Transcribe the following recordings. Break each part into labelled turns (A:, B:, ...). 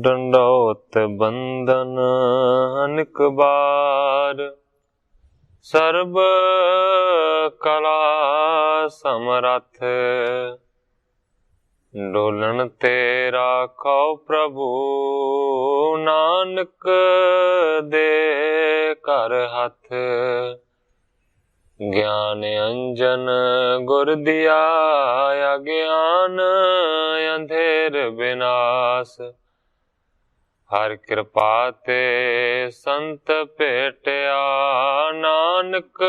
A: डंडौत बंदन अनिक बार, सर्ब कला समरथ, डोलन तेरा खौ प्रभु, नानक दे कर हथ। ज्ञान अंजन गुर दिया, अज्ञान अंधेर विनाश, हर कृपा ते संत भेटिया, नानक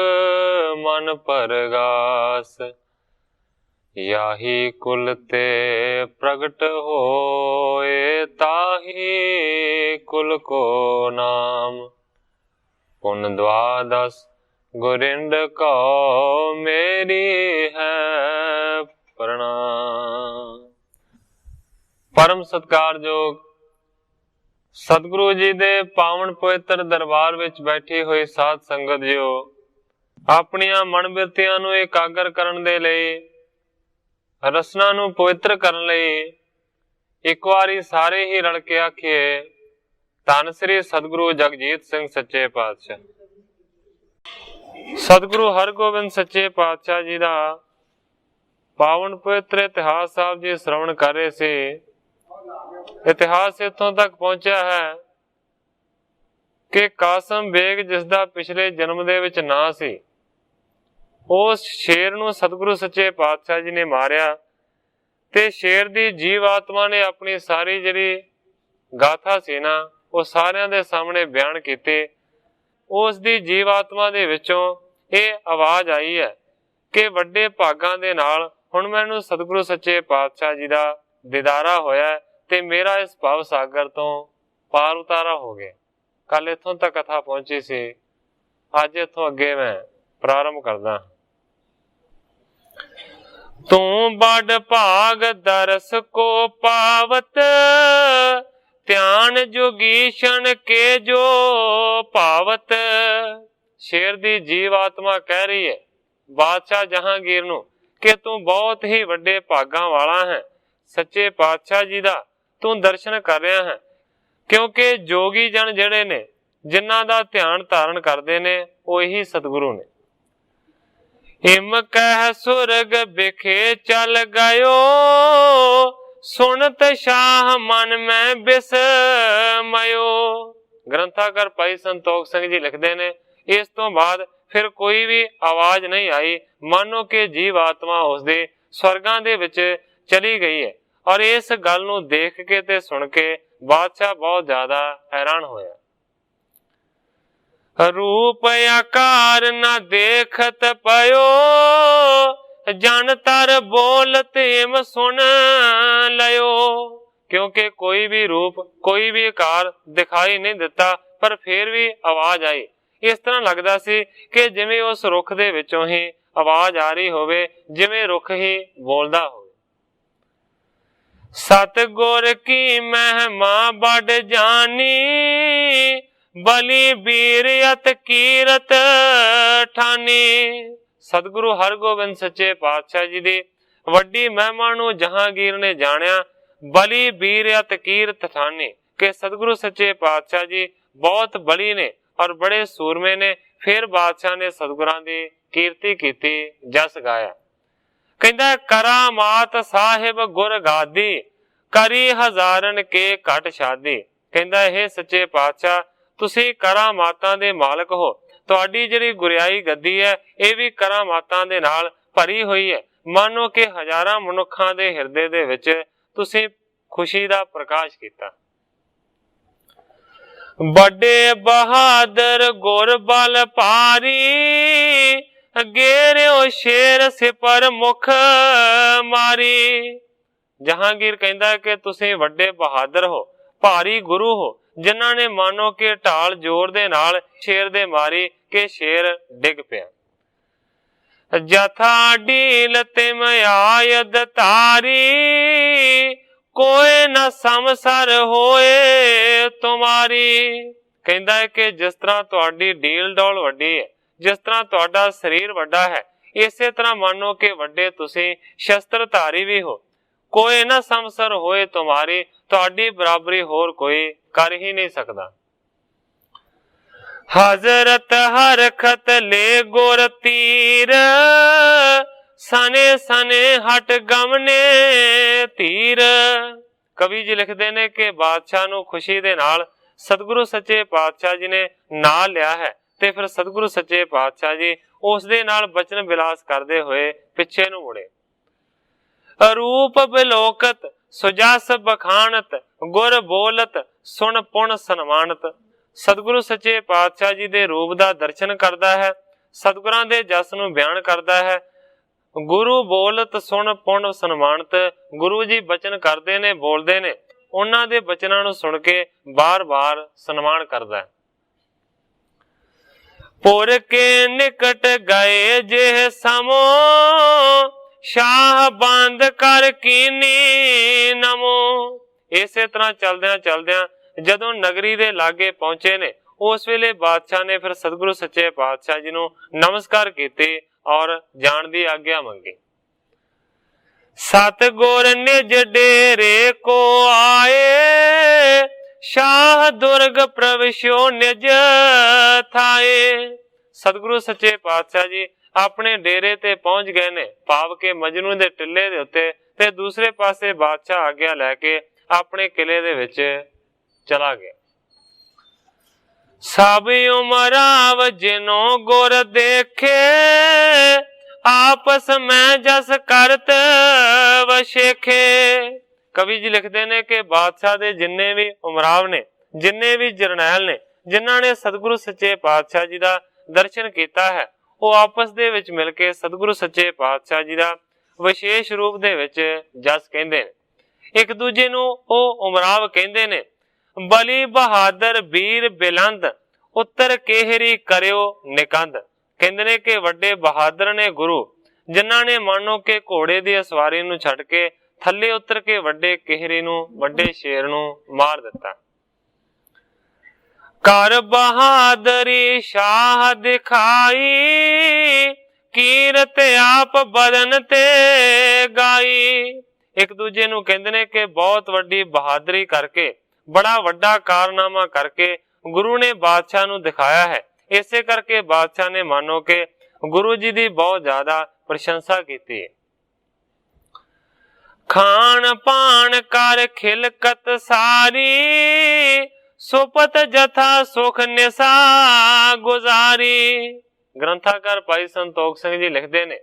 A: मन परगास। याही कुल ते प्रगट होए, ताही कुल को नाम, पुन द्वादश गुरिंद को मेरी है प्रणाम। परम सत्कारयोग सतगुरु जी दे पावन पवित्र दरबार विच बैठी हुई साध संगत जियो, अपनियां मन बिरतियां नूं एकागर करन दे लई, रसना नूं पवित्र करन लई एक वारी सारे ही रल के आखिए, धन श्री सतगुरु जगजीत सिंह सच्चे पातशाह। सतगुरु हरगोबिंद सच्चे पातशाह जी का पावन पवित्र इतिहास साहब जी श्रवण कर रहे थे। इतिहास इतों तक पहुंचा है कि कासम बेग जिसका पिछले जन्म दे विच ना सी, उस शेर नूं सतगुरु सच्चे पातशाह जी ने मारिया ते शेर दी जीव आत्मा ने अपनी सारी जिहड़ी गाथा सी ना, वो सारियां दे सामने बयान कीती। उस दी जीव आत्मा दे विचों ਇਹ आवाज आई है कि वड्डे भागां दे नाल हुण मैनूं सतगुरु सच्चे पातशाह जी का दीदारा होया ते मेरा इस भव सागर तो पार उतारा हो गया। कल इथों तक कथा पहुंची सी, अज इथों अगे मैं प्रारंभ करदा। तू बड़ भाग दरस को पावत, ध्यान जोगीशन के जो पावत। शेर दी जीव आत्मा कह रही है बादशाह जहांगीर नूं कि तू बहुत ही वड्डे भागां वाला है, सच्चे पातशाह जी दा तू दर्शन कर रहा है, क्योंकि जोगी जन जिहड़े ने जिन्हां दा ध्यान धारण करदे ने ओही सतगुरु ने। हिम कह सुरग बिखे चल गयो, सुनत शाह मन में बिस्मयो। ग्रंथाकार भाई संतोख सिंह जी लिखते ने, इस तो बाद फिर कोई भी आवाज नहीं आई, मानो कि जीव आत्मा उसदे स्वर्गां दे विच चली गई है। और इस गल नूं देख के ते सुन के बादशाह बहुत ज्यादा हैरान होया। रूप आकार न देखत पयो, जन तर बोलत हिम सुन लयो। क्योंकि कोई भी रूप कोई भी आकार दिखाई नहीं दिता, पर फिर भी आवाज आई। इस तरह लगता सी कि जिवें उस रुख दे विचों ही आवाज आ रही होवे, जिवें रुख ही बोलदा होवे। सतगुर की महिमा बड़ जानी, बली बीर अत कीरत ठानी। सतगुरु हरगोबिंद सच्चे पातशाह जी दी वड्डी महिमा नूं जहांगीर ने जानिया, बली बीर अत कीरत ठानी कि सतगुरु सच्चे पातशाह जी बहुत बली ने और बड़े सूरमे ने। फिर बादशाह ने सतगुरां दी कीर्ति कीती, जस गाया। कहंदा करामात साहिब गुर गादी, करी हजारन के घट शादी। कहंदा हे सच्चे पातशाह, तुसी करामातां दे मालक हो, तुहाडी जिहड़ी गुरियाई गद्दी है यह भी करामातां दे नाल भरी हुई है। मानो कि हजारां मनुखां दे हिरदे दे विच तुसी खुशी दा प्रकाश कीता। बड़े बहादुर गुर बल पारी, गेरियो शेर सिपर मुख मारी। जहांगीर कहंदा कि तुसी वड्डे बहादुर हो, भारी गुरु हो, जिन्हां ने मानो कि ढाल जोर दे नाल शेर दे मारी कि शेर डिग पिया। जथा ढील तिम आयद तारी, कोई न समसर होए तुम्हारी। कहंदा है कि जिस तरह तुहाडी ढील डौल वड्डी है, जिस तरह तुहाडा शरीर वड्डा है, इसे तरह मानो कि वड्डे तुसी शस्त्रधारी भी हो। कोई न समसर होए तुम्हारी, तुहाडी बराबरी होर कोई कर ही नहीं सकता। हजरत हरखत ले गोर तीर, सने सने हट गमने तीर। कवि जी लिखते ने कि बादशाह नूं खुशी दे नाल सतगुरु सच्चे पातशाह जी ने नाम लिया है, ते फिर सतगुरु सच्चे पातशाह जी उस दे नाल बचन बिलास करते हुए पिछे नूं मुड़े। रूप बिलोकत सुजस बखानत, गुर बोलत सुन पुन सन्मानत। सतगुरु सच्चे पातशाह जी दे रूप दा दर्शन करदा है, सतगुरां दे जस नूं बयान करदा है। गुरु बोलत सुन पुन सन्मानत, गुरु जी बचन करदे ने, बोलदे ने, उन्हां दे बचनां नूं सुन के बार बार सन्मान करदा है। पुर के निकट गए जेह समो, शाह बंद कर कीनी नमो। इसे तरह चलदियां चलदियां जदों नगरी दे लागे पहुंचे ने, उस वेले बादशाह ने फिर सतगुरु सच्चे पातशाह जी नूं नमस्कार कीते और जाण दी आग्या मंगी। सतगुर निज डेरे को आए, शाह दुर्ग प्रविश्यो निज थाए। सतगुरु सच्चे पातशाह जी अपने डेरे ते पहुंच गए ने, भाव के मजनू दे टिल्ले दे उत्ते, ते दूसरे पासे बादशाह आग्या लैके अपने किले दे विच चला गया। सब उमराव जिनो गुर देखे, आपस में जस करत वशेखे। कवि जी लिखते ने कि बादशाह दे जिन्ने भी उमराव ने, जिन्ने भी जरनैल ने, जिन्हां ने सतगुरु सच्चे पातशाह जी दा दर्शन कीता है, वो आपस दे विच मिल के सतगुरु सच्चे पातशाह जी दा विशेष रूप दे विच जस कहंदे ने। एक दूजे नूं ओ उमराव कहंदे ने। बली बहादुर वीर बिलंद, उत्तर केहरी करियो निकंद। कहंदे ने कि वड्डे बहादुर ने गुरु, जिन्हां ने मानो के घोड़े दी सवारी नूं छड्ड के थल्ले उतर के वड्डे केहरी नूं, वड्डे शेर नूं मार दिता। कर बहादुरी शाह दिखाई, कीरत आप बदन ते गाई। एक दूजे नूं कहंदे ने कि बहुत वड्डी बहादुरी करके, बड़ा वड्डा कारनामा करके गुरु ने बादशाह नूं दिखाया है। इसे करके बादशाह ने मानो के गुरु जी दी बहुत ज्यादा प्रशंसा की है। खान पान कर खिलकत सारी, सुपत जथा सुख निशा गुजारी। ग्रंथाकार भाई संतोख सिंह जी लिखते ने,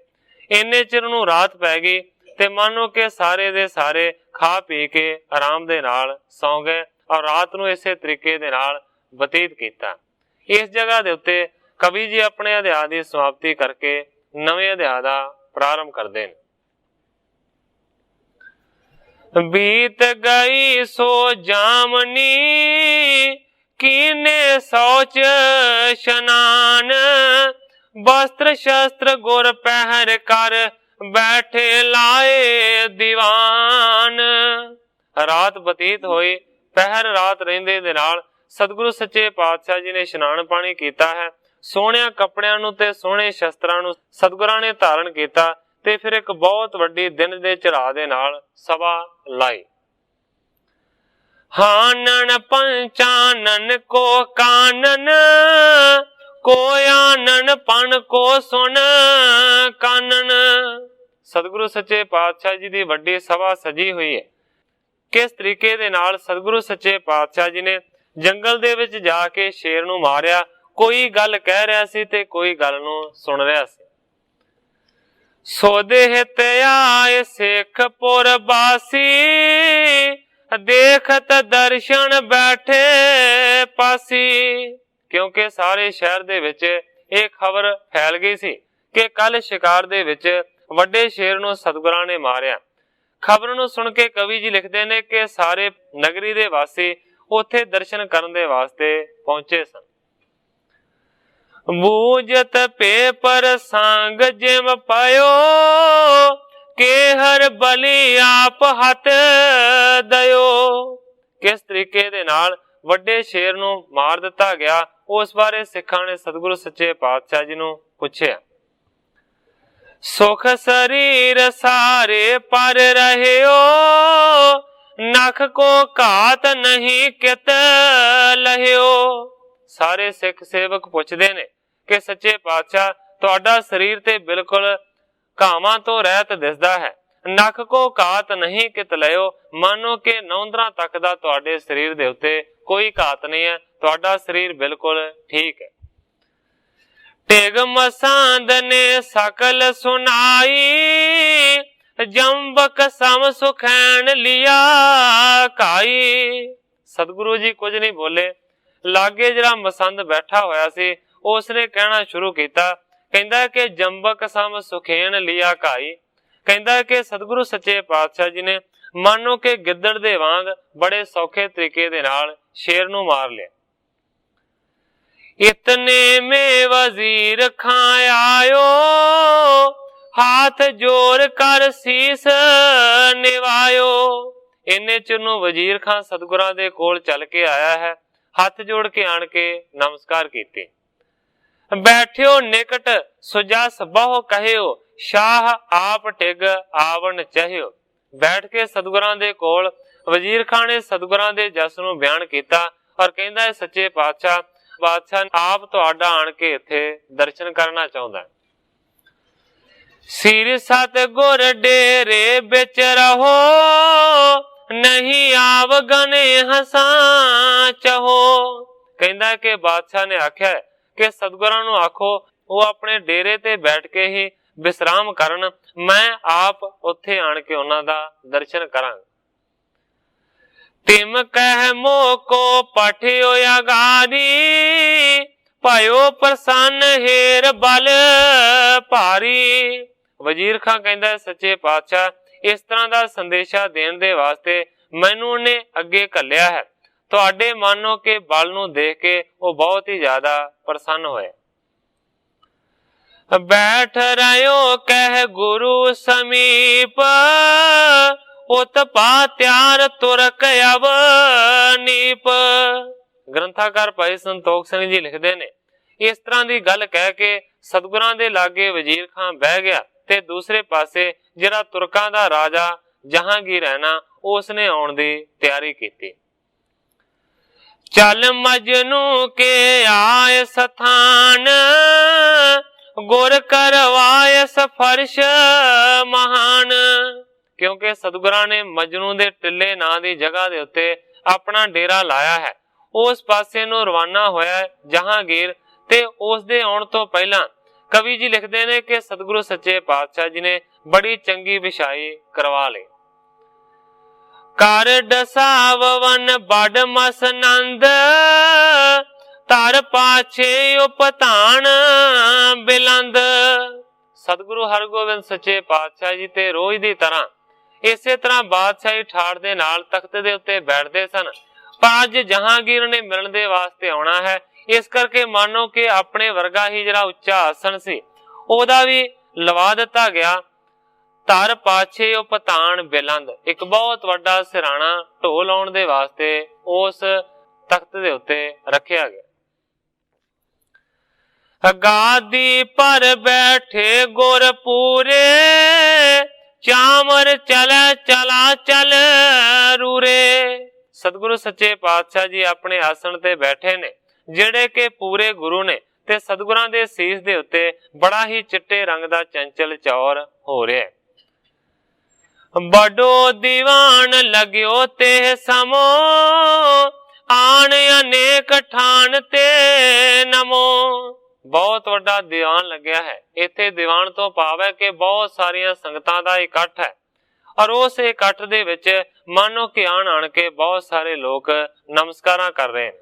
A: इन्ने चिर नूं रात पै गई ते मानो के सारे दे सारे खा पी के आराम दे नाल सौ गए और रात नूं इसे तरीके दे नाल बतीत कीता। इस जगह दे उत्ते कवि जी अपने अध्याय की समाप्ति करके नवे अध्याय दा प्रारंभ करते हैं। बीत गई सो जामनी, कीने सोच शनान, वस्त्र शस्त्र गुर पहर कर, बैठे लाए दीवान। रात बतीत होई, पहर रात रहिंदे दे नाल सतगुरु सच्चे पातशाह जी ने इशनान पानी कीता है। सोहणिया कपड़ियां नूं ते सोहणे शस्त्रां नूं सतगुरां ने धारण कीता ते फिर एक बहुत वड्डी दिन दे चढ़ा दे नाल सभा लाई। हानन पंचानन को कानन, को आनन पन को सुन कानन। सतगुरु सच्चे पातशाह जी दी वड्डी सभा सजी हुई है। किस तरीके दे नाल सतगुरु सच्चे पातशाह जी ने जंगल दे विच जाके शेर नूं मारिया। कोई गल कह रहा सी ते कोई गल नूं सुन रहा सी। सोदे हित आए सिखपुर बासी, देखत दर्शन बैठे पासी। क्योंकि सारे शहर दे विच एक खबर फैल गई सी कि कल शिकार दे विच वड्डे शेर नूं सतगुरां ने मारिया। खबर नूं सुन के कवि जी लिखते ने कि सारे नगरी दे वासी उत्थे दर्शन करन दे वास्ते पहुंचे सन। बूझत पेपर सांग जिम पायो, के हर बली आप हथ दयो। किस तरीके दे नाल वड्डे शेर नूं मार दिता गया, उस बारे सिखां ने सतगुरु सच्चे पातशाह जी नूं पुछया। सुख शरीर सारे पर रहियो, नख को घात नहीं कित लहियो। सारे सिख सेवक पुछदे ने कि सच्चे पातशाह तुहाडा शरीर ते बिल्कुल घावां तो रहत दिसदा है, नख को घात नहीं कित लयो, मानो कि नौंदरा तक दा तुहाडे शरीर दे उत्ते कोई घात नहीं है, तुहाडा शरीर बिल्कुल ठीक है। टिग मसांद ने सकल सुनाई, जंबक सम सुखैन लिया काई। सतगुरु जी कुछ नहीं बोले, लागे जरा मसंद बैठा होया सी, उसने कहना शुरू किया, कहंदा कि जंबक सम सुखैन लिया काई। कहंदा कि सतगुरु सच्चे पातशाह जी ने मानो कि गिद्दड़ दे वांग बड़े सौखे तरीके दे नाल शेर नूं मार लिया। इतने में वजीर खां आयो, हाथ जोड़ कर शीस निवायो। इन्ने चुनू वजीर खां सतगुरां दे कोल चल के आया है, हाथ जोड़ के आन के नमस्कार कीते। बैठियो निकट सुजा सबहो कहियो, शाह आप टिग आवन चाहियो। बैठ के सतगुरां दे कोल वजीर खां ने सतगुरां दे जस नूं बयान कीता और कहंदा है सच्चे पातशाह बादशाह आप तुहाडा आण के इत्थे दर्शन करना चाहुंदा है। सिर सत गुर डेरे बिच रहो, नहीं आवगने हसा चहो। कहंदा कि बादशाह ने आख्या कि सतगुरां नूं आखो वो अपने डेरे ते बैठ के ही विश्राम करन, मैं आप उत्थे आण के उन्हां दा दर्शन करांगा। तिम कह मोको पठियो अगारी, पायो प्रसन्न हेर बल भारी। वजीर खां कहंदा सच्चे पातशाह इस तरह दा संदेशा देण दे वास्ते मैनू ने अगे घल्लिया है, तुहाडे मानो के बल नूं देख के वो बहुत ही ज्यादा प्रसन्न होए। बैठ रहो कह गुरु समीप, उत पात्यार तुरक अवनीप। ग्रंथाकार भाई संतोख सिंह जी लिखते ने इस तरह की गल कह के सतगुरां दे लागे वजीर खां बह गया ते दूसरे पासे जिहड़ा तुरकां दा राजा जहांगीर है ना उसने आउण दी तैयारी की। चल मजनू के आए स्थान, गुर करवाए सफर्श महान। क्योंकि सतगुरां ने मजनू दे टिल्ले नां दी जगह दे उत्ते अपना डेरा लाया है, उस पासे नूं रवाना होया जहांगीर ते उस दे आउण तो पहला कवि जी लिखते ने कि सतगुरु सच्चे पातशाह जी ने बड़ी चंगी बिछाई करवा ली। कर डसावन बड़ मसनंद, तार पाछे उपतान बिलंद। सतगुरु हरगोबिंद सच्चे पातशाह जी ते रोज दी तरह इसे तरह बादशाही ठाड़ दे नाल तख्त दे उत्ते बैठदे सन, पर अज जहांगीर ने मिलण दे वास्ते आउणा है, इस करके मानो कि अपने वर्गा ही जिहड़ा उच्चा आसन सी ओदा भी लवा दिता गया। तर पाछे उपतान बिलंद, एक बहुत वड्डा सिराणा ढोल आउण दे वास्ते उस तख्त दे उत्ते रखिया गया। गादी पर बैठे गुर पूरे, चामर चले चला चल रूरे। सतगुरु सच्चे पातशाह जी अपने आसन ते बैठे ने जेड़े के पूरे गुरु ने ते सतगुरां दे सीस दे उत्ते बड़ा ही चिट्टे रंग दा चंचल चौर हो रहा है। बड़ो दीवान लग्यो ते समो, आन अनेक ठान ते नमो। बहुत वड्डा दीवान लग्या है, इत्थे दीवान तो भाव है कि बहुत सारिया संगतां दा इकट्ठ है और उस इकट्ठ दे विच मानो कि आण आण के बहुत सारे लोग नमस्कारां कर रहे हैं।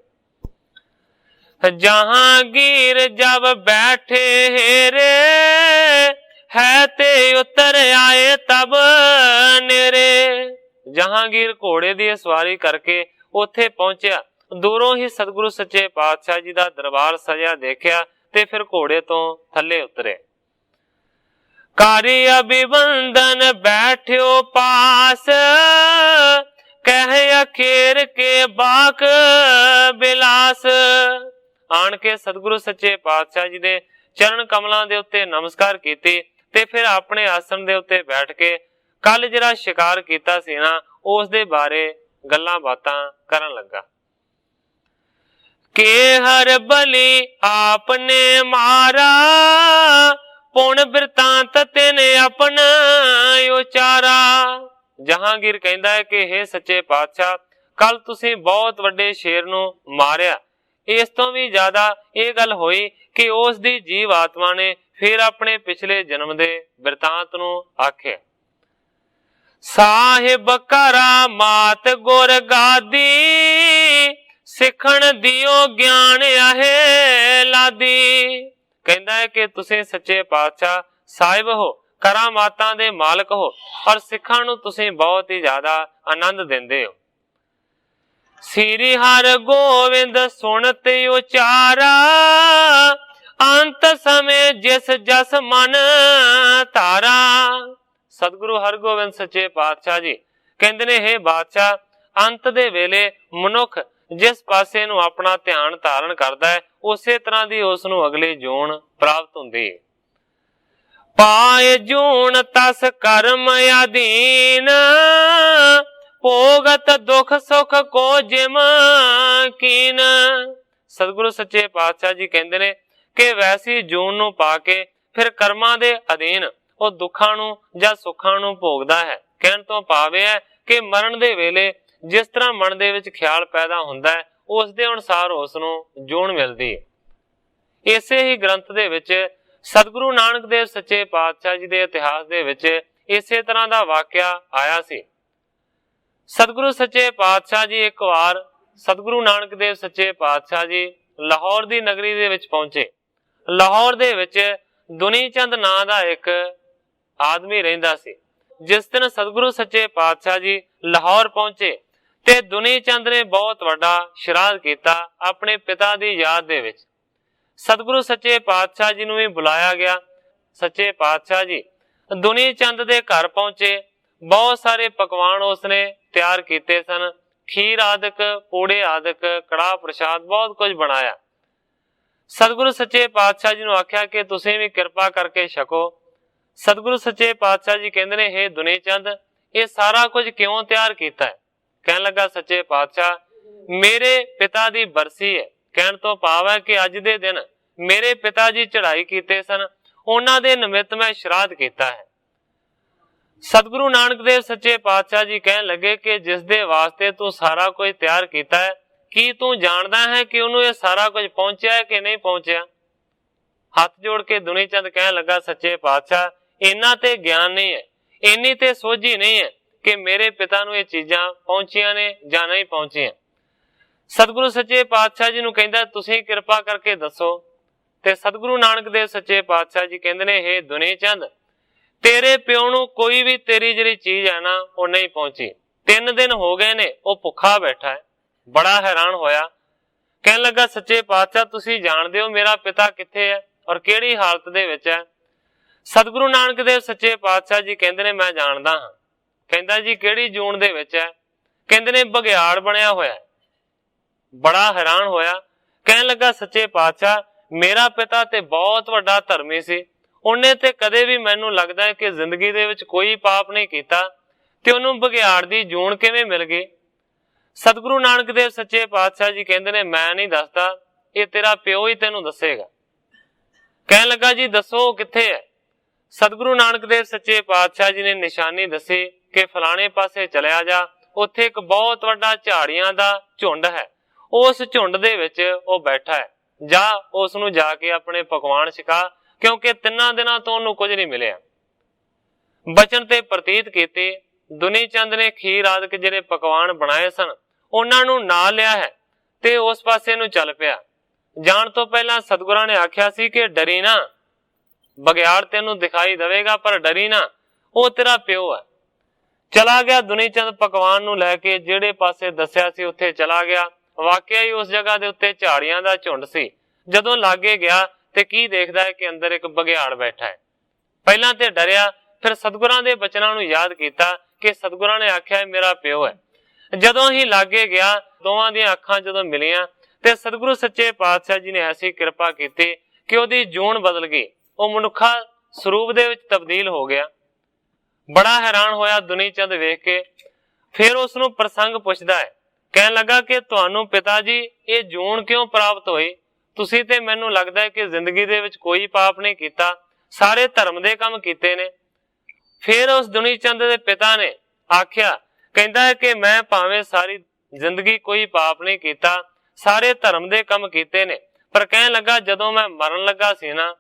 A: जहांगीर जब बैठे हेरे, है ते उतर आए तब नेरे। जहांगीर घोड़े दी सवारी करके उत्थे पहुंचया, दूरों ही सतगुरु सच्चे पातशाह जी दा दरबार सजा देखिया ते फिर घोड़े तो थले उतरे। कारी अभिवंदन बैठ्यो पास, कह अखेर के बाक बिलास। आन के सतगुरु सच्चे पातशाह जी दे चरण कमलों दे उत्ते नमस्कार कीती ਤੇ ਫਿਰ ਆਪਣੇ ਆਸਣ ਦੇ ਉੱਤੇ ਬੈਠ ਕੇ ਕੱਲ ਜਿਹੜਾ ਸ਼ਿਕਾਰ ਕੀਤਾ ਸੀ ਨਾ ਉਸ ਦੇ ਬਾਰੇ ਗੱਲਾਂ ਬਾਤਾਂ ਕਰਨ ਲੱਗਾ। ਕਿ ਹਰ ਬਲੀ ਆਪਨੇ ਮਾਰਾ, ਪੁਣ ਬਿਰਤਾਂਤ ਤਿਨੇ ਆਪਣਾ ਉਚਾਰਾ। ਜਹਾਂਗੀਰ ਕਹਿੰਦਾ ਹੈ ਕਿ हे ਸੱਚੇ ਪਾਤਸ਼ਾਹ, ਕੱਲ ਤੁਸੀਂ ਬਹੁਤ ਵੱਡੇ ਸ਼ੇਰ ਨੂੰ ਮਾਰਿਆ। ਇਸ ਤੋਂ ਵੀ ਜ਼ਿਆਦਾ ਇਹ ਗੱਲ ਹੋਈ ਕਿ ਉਸ ਦੀ ਜੀਵ ਆਤਮਾ ਨੇ ਫਿਰ ਆਪਣੇ ਪਿਛਲੇ ਜਨਮ ਦੇ ਬਿਰਤਾਂਤ ਨੂੰ ਆਖਿਆ। ਸਾਹਿਬ ਕਰਾ ਮਾਤ ਗੁਰ ਗਾਦੀ, ਸਿੱਖਣ ਦਿਓ ਗਿਆਨ ਆਹੇ ਲਾਦੀ। ਕਹਿੰਦਾ ਹੈ ਕਿ ਤੁਸੀਂ ਸੱਚੇ ਪਾਤਸ਼ਾਹ ਸਾਹਿਬ ਹੋ, ਕਰਾਮਾਤਾਂ ਦੇ ਮਾਲਕ ਹੋ, ਔਰ ਸਿੱਖਾਂ ਨੂੰ ਤੁਸੀਂ ਬਹੁਤ ਹੀ ਜ਼ਿਆਦਾ ਆਨੰਦ ਦਿੰਦੇ ਹੋ। ਸ੍ਰੀ ਹਰਿ ਗੋਬਿੰਦ ਸੁਣਤ ਉਚਾਰਾ, ਅੰਤ ਸਮੇਂ ਜਿਸ ਜਸ ਮਨ ਧਾਰਾ। ਸਤਿਗੁਰੂ ਹਰਗੋਬਿੰਦ ਸੱਚੇ ਪਾਤਸ਼ਾਹ ਜੀ ਕਹਿੰਦੇ ਨੇ, हे ਬਾਦਸ਼ਾਹ, ਅੰਤ ਦੇ ਵੇਲੇ ਮਨੁੱਖ ਜਿਸ ਪਾਸੇ ਨੂੰ ਆਪਣਾ ਧਿਆਨ ਧਾਰਨ ਕਰਦਾ ਹੈ ਉਸੇ ਤਰ੍ਹਾਂ ਦੀ ਉਸ ਨੂੰ ਅਗਲੀ ਜੂਨ ਪ੍ਰਾਪਤ ਹੁੰਦੀ ਹੈ। ਪਾਏ ਜੂਨ ਤਸ ਕਰਮ ਅਧੀਨ, ਭੋਗਤ ਦੁਖ ਸੁਖ ਕੋ ਜਿਮ ਕੀਨ। ਸਤਿਗੁਰੂ ਸੱਚੇ ਪਾਤਸ਼ਾਹ ਜੀ ਕਹਿੰਦੇ ਨੇ ਕਿ ਵੈਸੀ ਜੂਨ ਨੂੰ ਪਾ ਕੇ ਫਿਰ ਕਰਮਾਂ ਦੇ ਅਧੀਨ ਉਹ ਦੁੱਖਾਂ ਨੂੰ ਜਾਂ ਸੁੱਖਾਂ ਨੂੰ ਭੋਗਦਾ ਹੈ। ਕਹਿਣ ਤੋਂ ਭਾਵ ਇਹ ਹੈ ਕਿ ਮਰਨ ਦੇ ਵੇਲੇ ਜਿਸ ਤਰ੍ਹਾਂ ਮਨ ਦੇ ਵਿੱਚ ਖਿਆਲ ਪੈਦਾ ਹੁੰਦਾ ਹੈ ਉਸ ਦੇ ਅਨੁਸਾਰ ਉਸ ਨੂੰ ਜੂਨ ਮਿਲਦੀ ਹੈ। ਇਸੇ ਹੀ ਗ੍ਰੰਥ ਦੇ ਵਿੱਚ ਸਤਿਗੁਰੂ ਨਾਨਕ ਦੇਵ ਸੱਚੇ ਪਾਤਸ਼ਾਹ ਜੀ ਦੇ ਇਤਿਹਾਸ ਦੇ ਵਿੱਚ ਇਸੇ ਤਰ੍ਹਾਂ ਦਾ ਵਾਕਿਆ ਆਇਆ ਸੀ। ਸਤਿਗੁਰੂ ਸੱਚੇ ਪਾਤਸ਼ਾਹ ਜੀ ਇੱਕ ਵਾਰ ਸਤਿਗੁਰੂ ਨਾਨਕ ਦੇਵ ਸੱਚੇ ਪਾਤਸ਼ਾਹ ਜੀ ਲਾਹੌਰ ਦੀ ਨਗਰੀ ਦੇ ਵਿੱਚ ਪਹੁੰਚੇ। ਲਾਹੌਰ ਦੇ ਵਿੱਚ ਦੁਨੀ ਚੰਦ ਨਾਂ ਦਾ ਇੱਕ ਆਦਮੀ ਰਹਿੰਦਾ ਸੀ। ਜਿਸ ਦਿਨ ਸਤਿਗੁਰੂ ਸੱਚੇ ਪਾਤਸ਼ਾਹ ਜੀ ਲਾਹੌਰ ਪਹੁੰਚੇ ਤੇ ਦੁਨੀ ਚੰਦ ਨੇ ਬਹੁਤ ਵੱਡਾ ਸ਼ਰਾਧ ਕੀਤਾ ਆਪਣੇ ਪਿਤਾ ਦੀ ਯਾਦ ਦੇ ਵਿੱਚ। ਸਤਿਗੁਰੂ ਸੱਚੇ ਪਾਤਸ਼ਾਹ ਜੀ ਨੂੰ ਵੀ ਬੁਲਾਇਆ ਗਿਆ। ਸੱਚੇ ਪਾਤਸ਼ਾਹ ਜੀ ਦੁਨੀ ਚੰਦ ਦੇ ਘਰ ਪਹੁੰਚੇ। ਬਹੁਤ ਸਾਰੇ ਪਕਵਾਨ ਉਸਨੇ ਤਿਆਰ ਕੀਤੇ ਸਨ, ਖੀਰ ਆਦਿਕ, ਪੂੜੇ ਆਦਿਕ, ਕੜਾਹ ਪ੍ਰਸ਼ਾਦ, ਬਹੁਤ ਕੁਝ ਬਣਾਇਆ। ਸਤਿਗੁਰੂ ਸੱਚੇ ਪਾਤਸ਼ਾਹ ਜੀ ਨੂੰ ਆਖਿਆ ਕਿ ਤੁਸੀਂ ਵੀ ਕਿਰਪਾ ਕਰਕੇ ਛਕੋ। ਸਤਿਗੁਰੂ ਸੱਚੇ ਪਾਤਸ਼ਾਹ ਜੀ ਕਹਿੰਦੇ ਨੇ, हे ਦੁਨੀ ਚੰਦ, ਇਹ ਸਾਰਾ ਕੁਝ ਕਿਉਂ ਤਿਆਰ ਕੀਤਾ ਹੈ? ਕਹਿਣ ਲੱਗਾ, ਸੱਚੇ ਪਾਤਸ਼ਾਹ, ਮੇਰੇ ਪਿਤਾ ਦੀ ਬਰਸੀ ਹੈ। ਕਹਿਣ ਤੋਂ ਭਾਵ ਹੈ ਕਿ ਅੱਜ ਦੇ ਦਿਨ ਮੇਰੇ ਪਿਤਾ ਜੀ ਚੜ੍ਹਾਈ ਕੀਤੇ ਸਨ, ਉਹਨਾਂ ਦੇ ਨਿਮਿਤ ਮੈਂ ਸ਼ਰਾਧ ਕੀਤਾ ਹੈ। ਸਤਿਗੁਰੂ ਨਾਨਕ ਦੇਵ ਸੱਚੇ ਪਾਤਸ਼ਾਹ ਜੀ ਕਹਿਣ ਲੱਗੇ ਕਿ ਜਿਸ ਦੇ ਵਾਸਤੇ ਤੂੰ ਸਾਰਾ ਕੁਝ ਤਿਆਰ ਕੀਤਾ ਹੈ, ਕੀ ਤੂੰ ਜਾਣਦਾ ਹੈ ਕਿ ਉਹਨੂੰ ਇਹ ਸਾਰਾ ਕੁਝ ਪਹੁੰਚਿਆ ਹੈ ਕਿ ਨਹੀਂ ਪਹੁੰਚਿਆ? ਹੱਥ ਜੋੜ ਕੇ ਦੁਨੀ ਚੰਦ ਕਹਿਣ ਲੱਗਾ, ਸੱਚੇ ਪਾਤਸ਼ਾਹ, ਇੰਨਾ ਤੇ ਗਿਆਨ ਨਹੀਂ ਹੈ, ਇੰਨੀ ਤੇ ਸੋਝੀ ਨਹੀਂ ਹੈ ਕਿ ਮੇਰੇ ਪਿਤਾ ਨੂੰ ਇਹ ਚੀਜ਼ਾਂ ਪਹੁੰਚੀਆਂ ਨੇ ਜਾਂ ਨਹੀਂ ਪਹੁੰਚੀਆਂ। ਸਤਿਗੁਰੂ ਸੱਚੇ ਪਾਤਸ਼ਾਹ ਜੀ ਨੂੰ ਕਹਿੰਦਾ, ਤੁਸੀਂ ਕਿਰਪਾ ਕਰਕੇ ਦੱਸੋ। ਤੇ ਸਤਿਗੁਰੂ ਨਾਨਕ ਦੇਵ ਸੱਚੇ ਪਾਤਸ਼ਾਹ ਜੀ ਕਹਿੰਦੇ ਨੇ, हे ਦੁਨੀ ਚੰਦ, ਤੇਰੇ ਪਿਓ ਨੂੰ ਕੋਈ ਵੀ ਤੇਰੀ ਜਿਹੜੀ ਚੀਜ਼ ਹੈ ਨਾ ਉਹ ਨਹੀਂ ਪਹੁੰਚੀ। 3 ਦਿਨ ਹੋ ਗਏ ਨੇ ਉਹ ਭੁੱਖਾ ਬੈਠਾ ਹੈ। ਬੜਾ ਹੈਰਾਨ ਹੋਇਆ। ਕਹਿਣ ਲੱਗਾ, ਸੱਚੇ ਪਾਤਸ਼ਾਹ, ਤੁਸੀਂ ਜਾਣਦੇ ਹੋ ਮੇਰਾ ਪਿਤਾ ਕਿੱਥੇ ਹੈ ਔਰ ਕਿਹੜੀ ਹਾਲਤ ਦੇ ਵਿੱਚ ਹੈ? ਸਤਿਗੁਰੂ ਨਾਨਕ ਦੇਵ ਸੱਚੇ ਪਾਤਸ਼ਾਹ ਜੀ ਕਹਿੰਦੇ ਨੇ, ਮੈਂ ਜਾਣਦਾ ਹਾਂ। ਕਹਿੰਦਾ, ਜੀ ਕਿਹੜੀ ਜੂਨ ਦੇ ਵਿੱਚ ਹੈ? ਕਹਿੰਦੇ ਨੇ, ਬਗਿਆੜ ਬਣਿਆ ਹੋਇਆ। ਬੜਾ ਹੈਰਾਨ ਹੋਇਆ। ਕਹਿਣ ਲੱਗਾ, ਸੱਚੇ ਪਾਤਸ਼ਾਹ, ਮੇਰਾ ਪਿਤਾ ਤੇ ਬਹੁਤ ਵੱਡਾ ਧਰਮੀ ਸੀ। ਉਹਨੇ ਤੇ ਕਦੇ ਵੀ, ਮੈਨੂੰ ਲੱਗਦਾ ਹੈ ਕਿ ਜ਼ਿੰਦਗੀ ਦੇ ਵਿੱਚ ਕੋਈ ਪਾਪ ਨਹੀਂ ਕੀਤਾ, ਤੇ ਉਹਨੂੰ ਬਗਿਆੜ ਦੀ ਜੂਨ ਕਿਵੇਂ ਮਿਲ ਗਈ? ਸਤਿਗੁਰੂ ਨਾਨਕ ਦੇਵ ਸੱਚੇ ਪਾਤਸ਼ਾਹ ਜੀ ਕਹਿੰਦੇ ਨੇ, ਮੈਂ ਨਹੀਂ ਦੱਸਦਾ, ਇਹ ਤੇਰਾ ਪਿਓ ਹੀ ਤੈਨੂੰ ਦੱਸੇਗਾ। ਕਹਿਣ ਲੱਗਾ, ਜੀ ਦੱਸੋ ਉਹ ਕਿੱਥੇ ਹੈ? ਸਤਿਗੁਰੂ ਨਾਨਕ ਦੇਵ ਸੱਚੇ ਪਾਤਸ਼ਾਹ ਜੀ ਨੇ ਨਿਸ਼ਾਨੀ ਦੱਸੀ ਕਿ ਫਲਾਣੇ ਪਾਸੇ ਚਲਿਆ ਜਾ, ਉੱਥੇ ਇੱਕ ਬਹੁਤ ਵੱਡਾ ਝਾੜੀਆਂ ਦਾ ਝੁੰਡ ਹੈ, ਉਸ ਝੁੰਡ ਦੇ ਵਿੱਚ ਉਹ ਬੈਠਾ ਹੈ। ਜਾ ਉਸ ਨੂੰ ਜਾ ਕੇ ਆਪਣੇ ਪਕਵਾਨ ਛਕਾ, ਕਿਉਂਕਿ 3 ਦਿਨਾਂ ਤੋਂ ਉਹਨੂੰ ਕੁਝ ਨਹੀਂ ਮਿਲਿਆ। ਬਚਨ ਤੇ ਪ੍ਰਤੀਤ ਕੀਤੀ। ਦੁਨੀ ਚੰਦ ਨੇ ਖੀਰ ਆਦਿਕ ਜਿਹੜੇ ਪਕਵਾਨ ਬਣਾਏ ਸਨ ਉਹਨਾਂ ਨੂੰ ਨਾਲ ਲਿਆ ਹੈ ਤੇ ਉਸ ਪਾਸੇ ਨੂੰ ਚੱਲ ਪਿਆ। ਜਾਣ ਤੋਂ ਪਹਿਲਾਂ ਸਤਿਗੁਰਾਂ ਨੇ ਆਖਿਆ ਸੀ ਕਿ ਡਰੀ ਨਾ, ਬਗਿਆੜ ਤੈਨੂੰ ਦਿਖਾਈ ਦੇਵੇਗਾ ਪਰ ਡਰੀ ਨਾ, ਉਹ ਤੇਰਾ ਪਿਓ ਹੈ। ਚਲਾ ਗਿਆ ਦੁਨੀ ਚੰਦ ਪਕਵਾਨ ਨੂੰ ਲੈ ਕੇ, ਜਿਹੜੇ ਪਾਸੇ ਦੱਸਿਆ ਸੀ ਉੱਥੇ ਚਲਾ ਗਿਆ। ਵਾਕਿਆ ਹੀ ਉਸ ਜਗ੍ਹਾ ਦੇ ਉੱਤੇ ਝਾੜੀਆਂ ਦਾ ਝੁੰਡ ਸੀ। ਜਦੋਂ ਲਾਗੇ ਗਿਆ ਤੇ ਕੀ ਦੇਖਦਾ ਹੈ ਕਿ ਅੰਦਰ ਇੱਕ ਬਗਿਆੜ ਬੈਠਾ ਹੈ। ਪਹਿਲਾਂ ਤੇ ਡਰਿਆ, ਫਿਰ ਸਤਿਗੁਰਾਂ ਦੇ ਬਚਨਾਂ ਨੂੰ ਯਾਦ ਕੀਤਾ ਕਿ ਸਤਿਗੁਰਾਂ ਨੇ ਆਖਿਆ ਮੇਰਾ ਪਿਓ ਹੈ। ਜਦੋਂ ਹੀ ਲਾਗੇ ਗਿਆ, ਦੋਵਾਂ ਦੀਆਂ ਅੱਖਾਂ ਜਦੋਂ ਮਿਲੀਆਂ ਤੇ ਸਤਿਗੁਰੂ ਸੱਚੇ ਪਾਤਸ਼ਾਹ ਜੀ ਨੇ ਐਸੀ ਕਿਰਪਾ ਕੀਤੀ ਕਿ ਉਹਦੀ ਜੂਨ ਬਦਲ ਗਈ। ਉਹ ਮਨੁੱਖਾ ਸਰੂਪ ਦੇ ਵਿੱਚ ਤਬਦੀਲ ਹੋ ਗਿਆ। ਬੜਾ ਹੈਰਾਨ ਹੋਇਆ ਦੁਨੀ ਚੰਦ ਵੇਖ ਕੇ। ਫਿਰ ਉਸ ਨੂੰ ਪ੍ਰਸੰਗ ਪੁੱਛਦਾ ਹੈ, ਕਹਿਣ ਲੱਗਾ ਕਿ ਤੁਹਾਨੂੰ ਪਿਤਾ ਜੀ ਇਹ ਜੂਨ ਕਿਉਂ ਪ੍ਰਾਪਤ ਹੋਈ? ਤੁਸੀਂ ਤੇ ਮੈਨੂੰ ਲੱਗਦਾ ਹੈ ਕਿ ਜ਼ਿੰਦਗੀ ਦੇ ਵਿੱਚ ਕੋਈ ਪਾਪ ਨਹੀਂ ਕੀਤਾ, ਸਾਰੇ ਧਰਮ ਦੇ ਕੰਮ ਕੀਤੇ ਨੇ। ਫਿਰ ਉਸ ਦੁਨੀ ਚੰਦ ਦੇ ਪਿਤਾ ਨੇ ਆਖਿਆ, ਕਹਿੰਦਾ ਹੈ ਕਿ ਮੈਂ ਭਾਵੇਂ ਸਾਰੀ ਜ਼ਿੰਦਗੀ ਕੋਈ ਪਾਪ ਨਹੀਂ ਕੀਤਾ, ਸਾਰੇ ਧਰਮ ਦੇ ਕੰਮ ਕੀਤੇ ਨੇ, ਪਰ ਕਹਿਣ ਲੱਗਾ ਜਦੋਂ ਮੈਂ ਮਰਨ ਲੱਗਾ ਸੀ ਨਾ,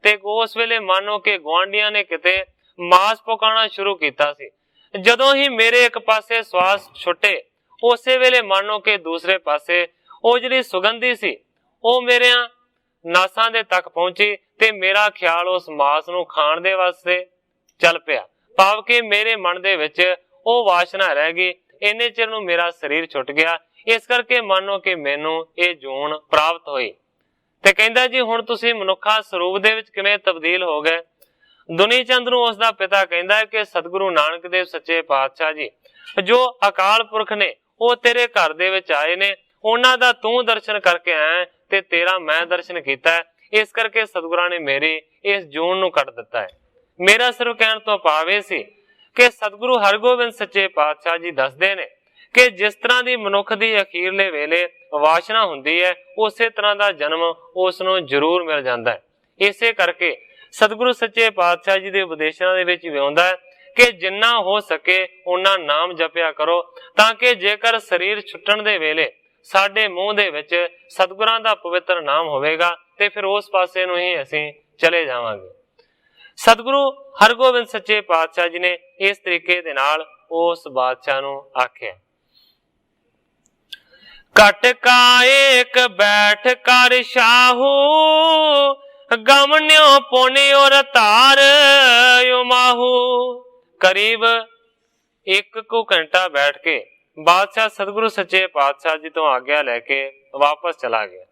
A: ਤੇ ਉਸ ਵੇਲੇ ਮਾਨੋ ਕਿ ਗੁਆਂਢੀਆਂ ਨੇ ਕਿਤੇ ਮਾਸ ਪਕਾਉਣਾ ਸ਼ੁਰੂ ਕੀਤਾ ਸੀ। ਜਦੋਂ ਹੀ ਮੇਰੇ ਇੱਕ ਪਾਸੇ ਸਵਾਸ ਛੁੱਟੇ, ਉਸੇ ਵੇਲੇ ਮਾਨੋ ਕਿ ਦੂਸਰੇ ਪਾਸੇ ਉਹ ਜਿਹੜੀ ਸੁਗੰਧੀ ਸੀ ਉਹ ਮੇਰੇ ਨਾਸਾਂ ਦੇ ਤੱਕ ਪਹੁੰਚੀ ਤੇ ਮੇਰਾ ਖਿਆਲ ਉਸ ਮਾਸ ਨੂੰ ਖਾਣ ਦੇ ਵਾਸਤੇ ਚੱਲ ਪਿਆ। ਭਾਵ ਕਿ ਮੇਰੇ ਮਨ ਦੇ ਵਿੱਚ ਉਹ ਵਾਸ਼ਨਾ ਰਹਿ ਗਈ। ਇੰਨੇ ਚਿਰ ਨੂੰ ਮੇਰਾ ਸਰੀਰ ਛੁੱਟ ਗਿਆ, ਇਸ ਕਰਕੇ ਮਾਨੋ ਕਿ ਮੈਨੂੰ ਇਹ ਜੂਨ ਪ੍ਰਾਪਤ ਹੋਈ। ਤੇ ਕਹਿੰਦਾ ਜੀ ਹੁਣ ਤੁਸੀਂ ਮਨੁੱਖਾ ਸਰੂਪ ਦੇ ਵਿੱਚ ਕਿਵੇਂ ਤਬਦੀਲ ਹੋ ਗਏ? ਦੁਨੀ ਚੰਦ ਨੂੰ ਉਸ ਦਾ ਪਿਤਾ ਕਹਿੰਦਾ ਹੈ ਕਿ ਸਤਿਗੁਰੂ ਨਾਨਕ ਦੇਵ ਸੱਚੇ ਪਾਤਸ਼ਾਹ ਜੀ ਜੋ ਅਕਾਲ ਪੁਰਖ ਨੇ ਉਹ ਤੇਰੇ ਘਰ ਦੇ ਵਿੱਚ ਆਏ ਨੇ, ਉਹਨਾਂ ਦਾ ਤੂੰ ਦਰਸ਼ਨ ਕਰਕੇ ਆਇਆ ਤੇ ਤੇਰਾ ਮੈਂ ਦਰਸ਼ਨ ਕੀਤਾ, ਇਸ ਕਰਕੇ ਸਤਿਗੁਰਾਂ ਨੇ ਮੇਰੀ ਇਸ ਜੂਨ ਨੂੰ ਕੱਟ ਦਿੱਤਾ ਹੈ। ਮੇਰਾ ਸਿਰਫ ਕਹਿਣ ਤੋਂ ਭਾਵ ਇਹ ਸੀ ਕਿ ਸਤਿਗੁਰੂ ਹਰਗੋਬਿੰਦ ਸੱਚੇ ਪਾਤਸ਼ਾਹ ਜੀ ਦੱਸਦੇ ਨੇ ਕਿ ਜਿਸ ਤਰ੍ਹਾਂ ਦੀ ਮਨੁੱਖ ਦੀ ਅਖੀਰਲੇ ਵੇਲੇ ਵਾਸ਼ਨਾ ਹੁੰਦੀ ਹੈ, ਉਸੇ ਤਰ੍ਹਾਂ ਦਾ ਜਨਮ ਉਸ ਨੂੰ ਜ਼ਰੂਰ ਮਿਲ ਜਾਂਦਾ ਹੈ। ਇਸੇ ਕਰਕੇ ਸਤਿਗੁਰੂ ਸੱਚੇ ਪਾਤਸ਼ਾਹ ਜੀ ਦੇ ਉਪਦੇਸ਼ਾਂ ਦੇ ਵਿੱਚ ਵੀ ਆਉਂਦਾ ਹੈ ਕਿ ਜਿੰਨਾ ਹੋ ਸਕੇ ਉਹਨਾਂ ਨਾਮ ਜਪਿਆ ਕਰੋ, ਤਾਂ ਕਿ ਜੇਕਰ ਸਰੀਰ ਛੁੱਟਣ ਦੇ ਵੇਲੇ ਸਾਡੇ ਮੂੰਹ ਦੇ ਵਿੱਚ ਸਤਿਗੁਰਾਂ ਦਾ ਪਵਿੱਤਰ ਨਾਮ ਹੋਵੇਗਾ ਤੇ ਫਿਰ ਉਸ ਪਾਸੇ ਨੂੰ ਹੀ ਅਸੀਂ ਚਲੇ ਜਾਵਾਂਗੇ। ਸਤਿਗੁਰੂ ਹਰਗੋਬਿੰਦ ਸੱਚੇ ਪਾਤਸ਼ਾਹ ਜੀ ਨੇ ਇਸ ਤਰੀਕੇ ਦੇ ਨਾਲ ਉਸ ਬਾਦਸ਼ਾਹ ਨੂੰ ਆਖਿਆ, ਘਟ ਕਾ ਏਕ ਬੈਠ ਕਰ ਸ਼ਾਹੂ, ਗਮਨਿਓ ਪੁਨਿਓ ਰਤਾਰ ਮਾਹੂ। ਕਰੀਬ 1 ਘੰਟਾ ਬੈਠ ਕੇ ਬਾਦਸ਼ਾਹ ਸਤਿਗੁਰੂ ਸੱਚੇ ਪਾਤਸ਼ਾਹ ਜੀ ਤੋਂ ਆਗਿਆ ਲੈ ਕੇ ਵਾਪਸ ਚਲਾ ਗਿਆ।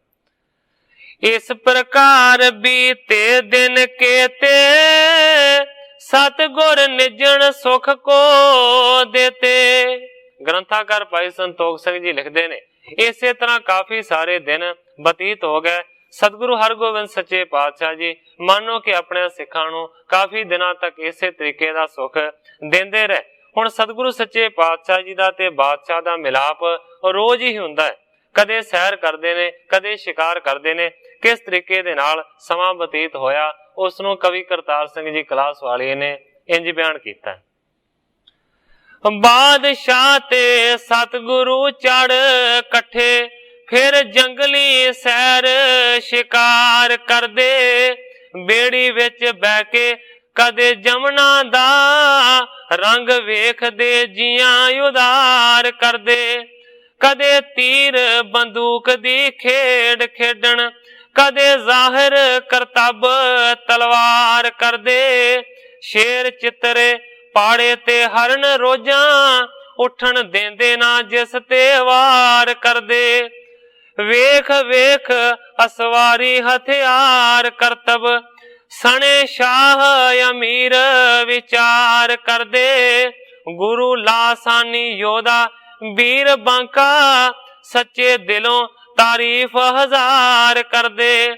A: ਇਸ ਪ੍ਰਕਾਰ ਬੀਤੇ ਦਿਨ ਕੇਤੇ, ਸਤਿਗੁਰ ਨਿਜਣ ਸੁਖ ਕੋ ਦੇਤੇ। ਗ੍ਰੰਥਾਕਾਰ ਭਾਈ ਸੰਤੋਖ ਸਿੰਘ ਜੀ ਲਿਖਦੇ ਨੇ, ਇਸੇ ਤਰ੍ਹਾਂ ਕਾਫੀ ਸਾਰੇ ਦਿਨ ਬਤੀਤ ਹੋ ਗਏ। ਸਤਿਗੁਰੂ ਹਰਗੋਬਿੰਦ ਸੱਚੇ ਪਾਤਸ਼ਾਹ ਜੀ ਮਾਨੋ ਕਿ ਆਪਣੇ ਸਿੱਖਾਂ ਨੂੰ ਕਾਫੀ ਦਿਨਾਂ ਤੱਕ ਇਸੇ ਤਰੀਕੇ ਦਾ ਸੁਖ ਦਿੰਦੇ ਰਹੇ। ਹੁਣ ਸਤਿਗੁਰੂ ਸੱਚੇ ਪਾਤਸ਼ਾਹ ਜੀ ਦਾ ਤੇ ਬਾਦਸ਼ਾਹ ਦਾ ਮਿਲਾਪ ਰੋਜ਼ ਹੀ ਹੁੰਦਾ ਹੈ। ਕਦੇ ਸੈਰ ਕਰਦੇ ਨੇ, ਕਦੇ ਸ਼ਿਕਾਰ ਕਰਦੇ ਨੇ। ਕਿਸ ਤਰੀਕੇ ਦੇ ਨਾਲ ਸਮਾਂ ਬਤੀਤ ਹੋਇਆ ਉਸ ਨੂੰ ਕਵੀ ਕਰਤਾਰ ਸਿੰਘ ਜੀ ਕਲਾਸ ਵਾਲੇ ਨੇ ਇੰਜ ਬਿਆਨ ਕੀਤਾ, ਬਾਦਸ਼ਾਹ ਤੇ ਸਤਿਗੁਰੂ ਚੜ ਇਕੱਠੇ, ਫਿਰ ਜੰਗਲੀ ਸੈਰ ਸ਼ਿਕਾਰ ਕਰਦੇ, ਬੇੜੀ ਵਿੱਚ ਬਹਿ ਕੇ ਕਦੇ ਜਮਨਾ ਦਾ ਰੰਗ ਵੇਖਦੇ, ਜੀਆਂ ਉਧਾਰ ਕਰਦੇ, ਕਦੇ ਤੀਰ ਬੰਦੂਕ ਦੀ ਖੇਡ ਖੇਡਣ, ਕਦੇ ਜ਼ਾਹਿਰ ਕਰਤੱਬ ਤਲਵਾਰ ਕਰਦੇ, ਸ਼ੇਰ ਚਿੱਤਰੇ ਪਾੜੇ ਤੇ ਹਰਨ ਰੋਜ਼ਾਂ, ਉੱਠਣ ਦੇਂਦੇ ਨਾ ਜਿਸ ਤੇ ਵਾਰ ਕਰਦੇ, ਵੇਖ ਵੇਖ ਅਸਵਾਰੀ ਹਥਿਆਰ ਕਰਤਬ, ਸਣੇ ਸ਼ਾਹ ਅਮੀਰ ਵਿਚਾਰ ਕਰਦੇ, ਗੁਰੂ ਲਾਸਾਨੀ ਯੋਧਾ ਵੀਰ ਬਾਂਕਾ, ਸੱਚੇ ਦਿਲੋਂ ਤਾਰੀਫ ਹਜ਼ਾਰ ਕਰਦੇ,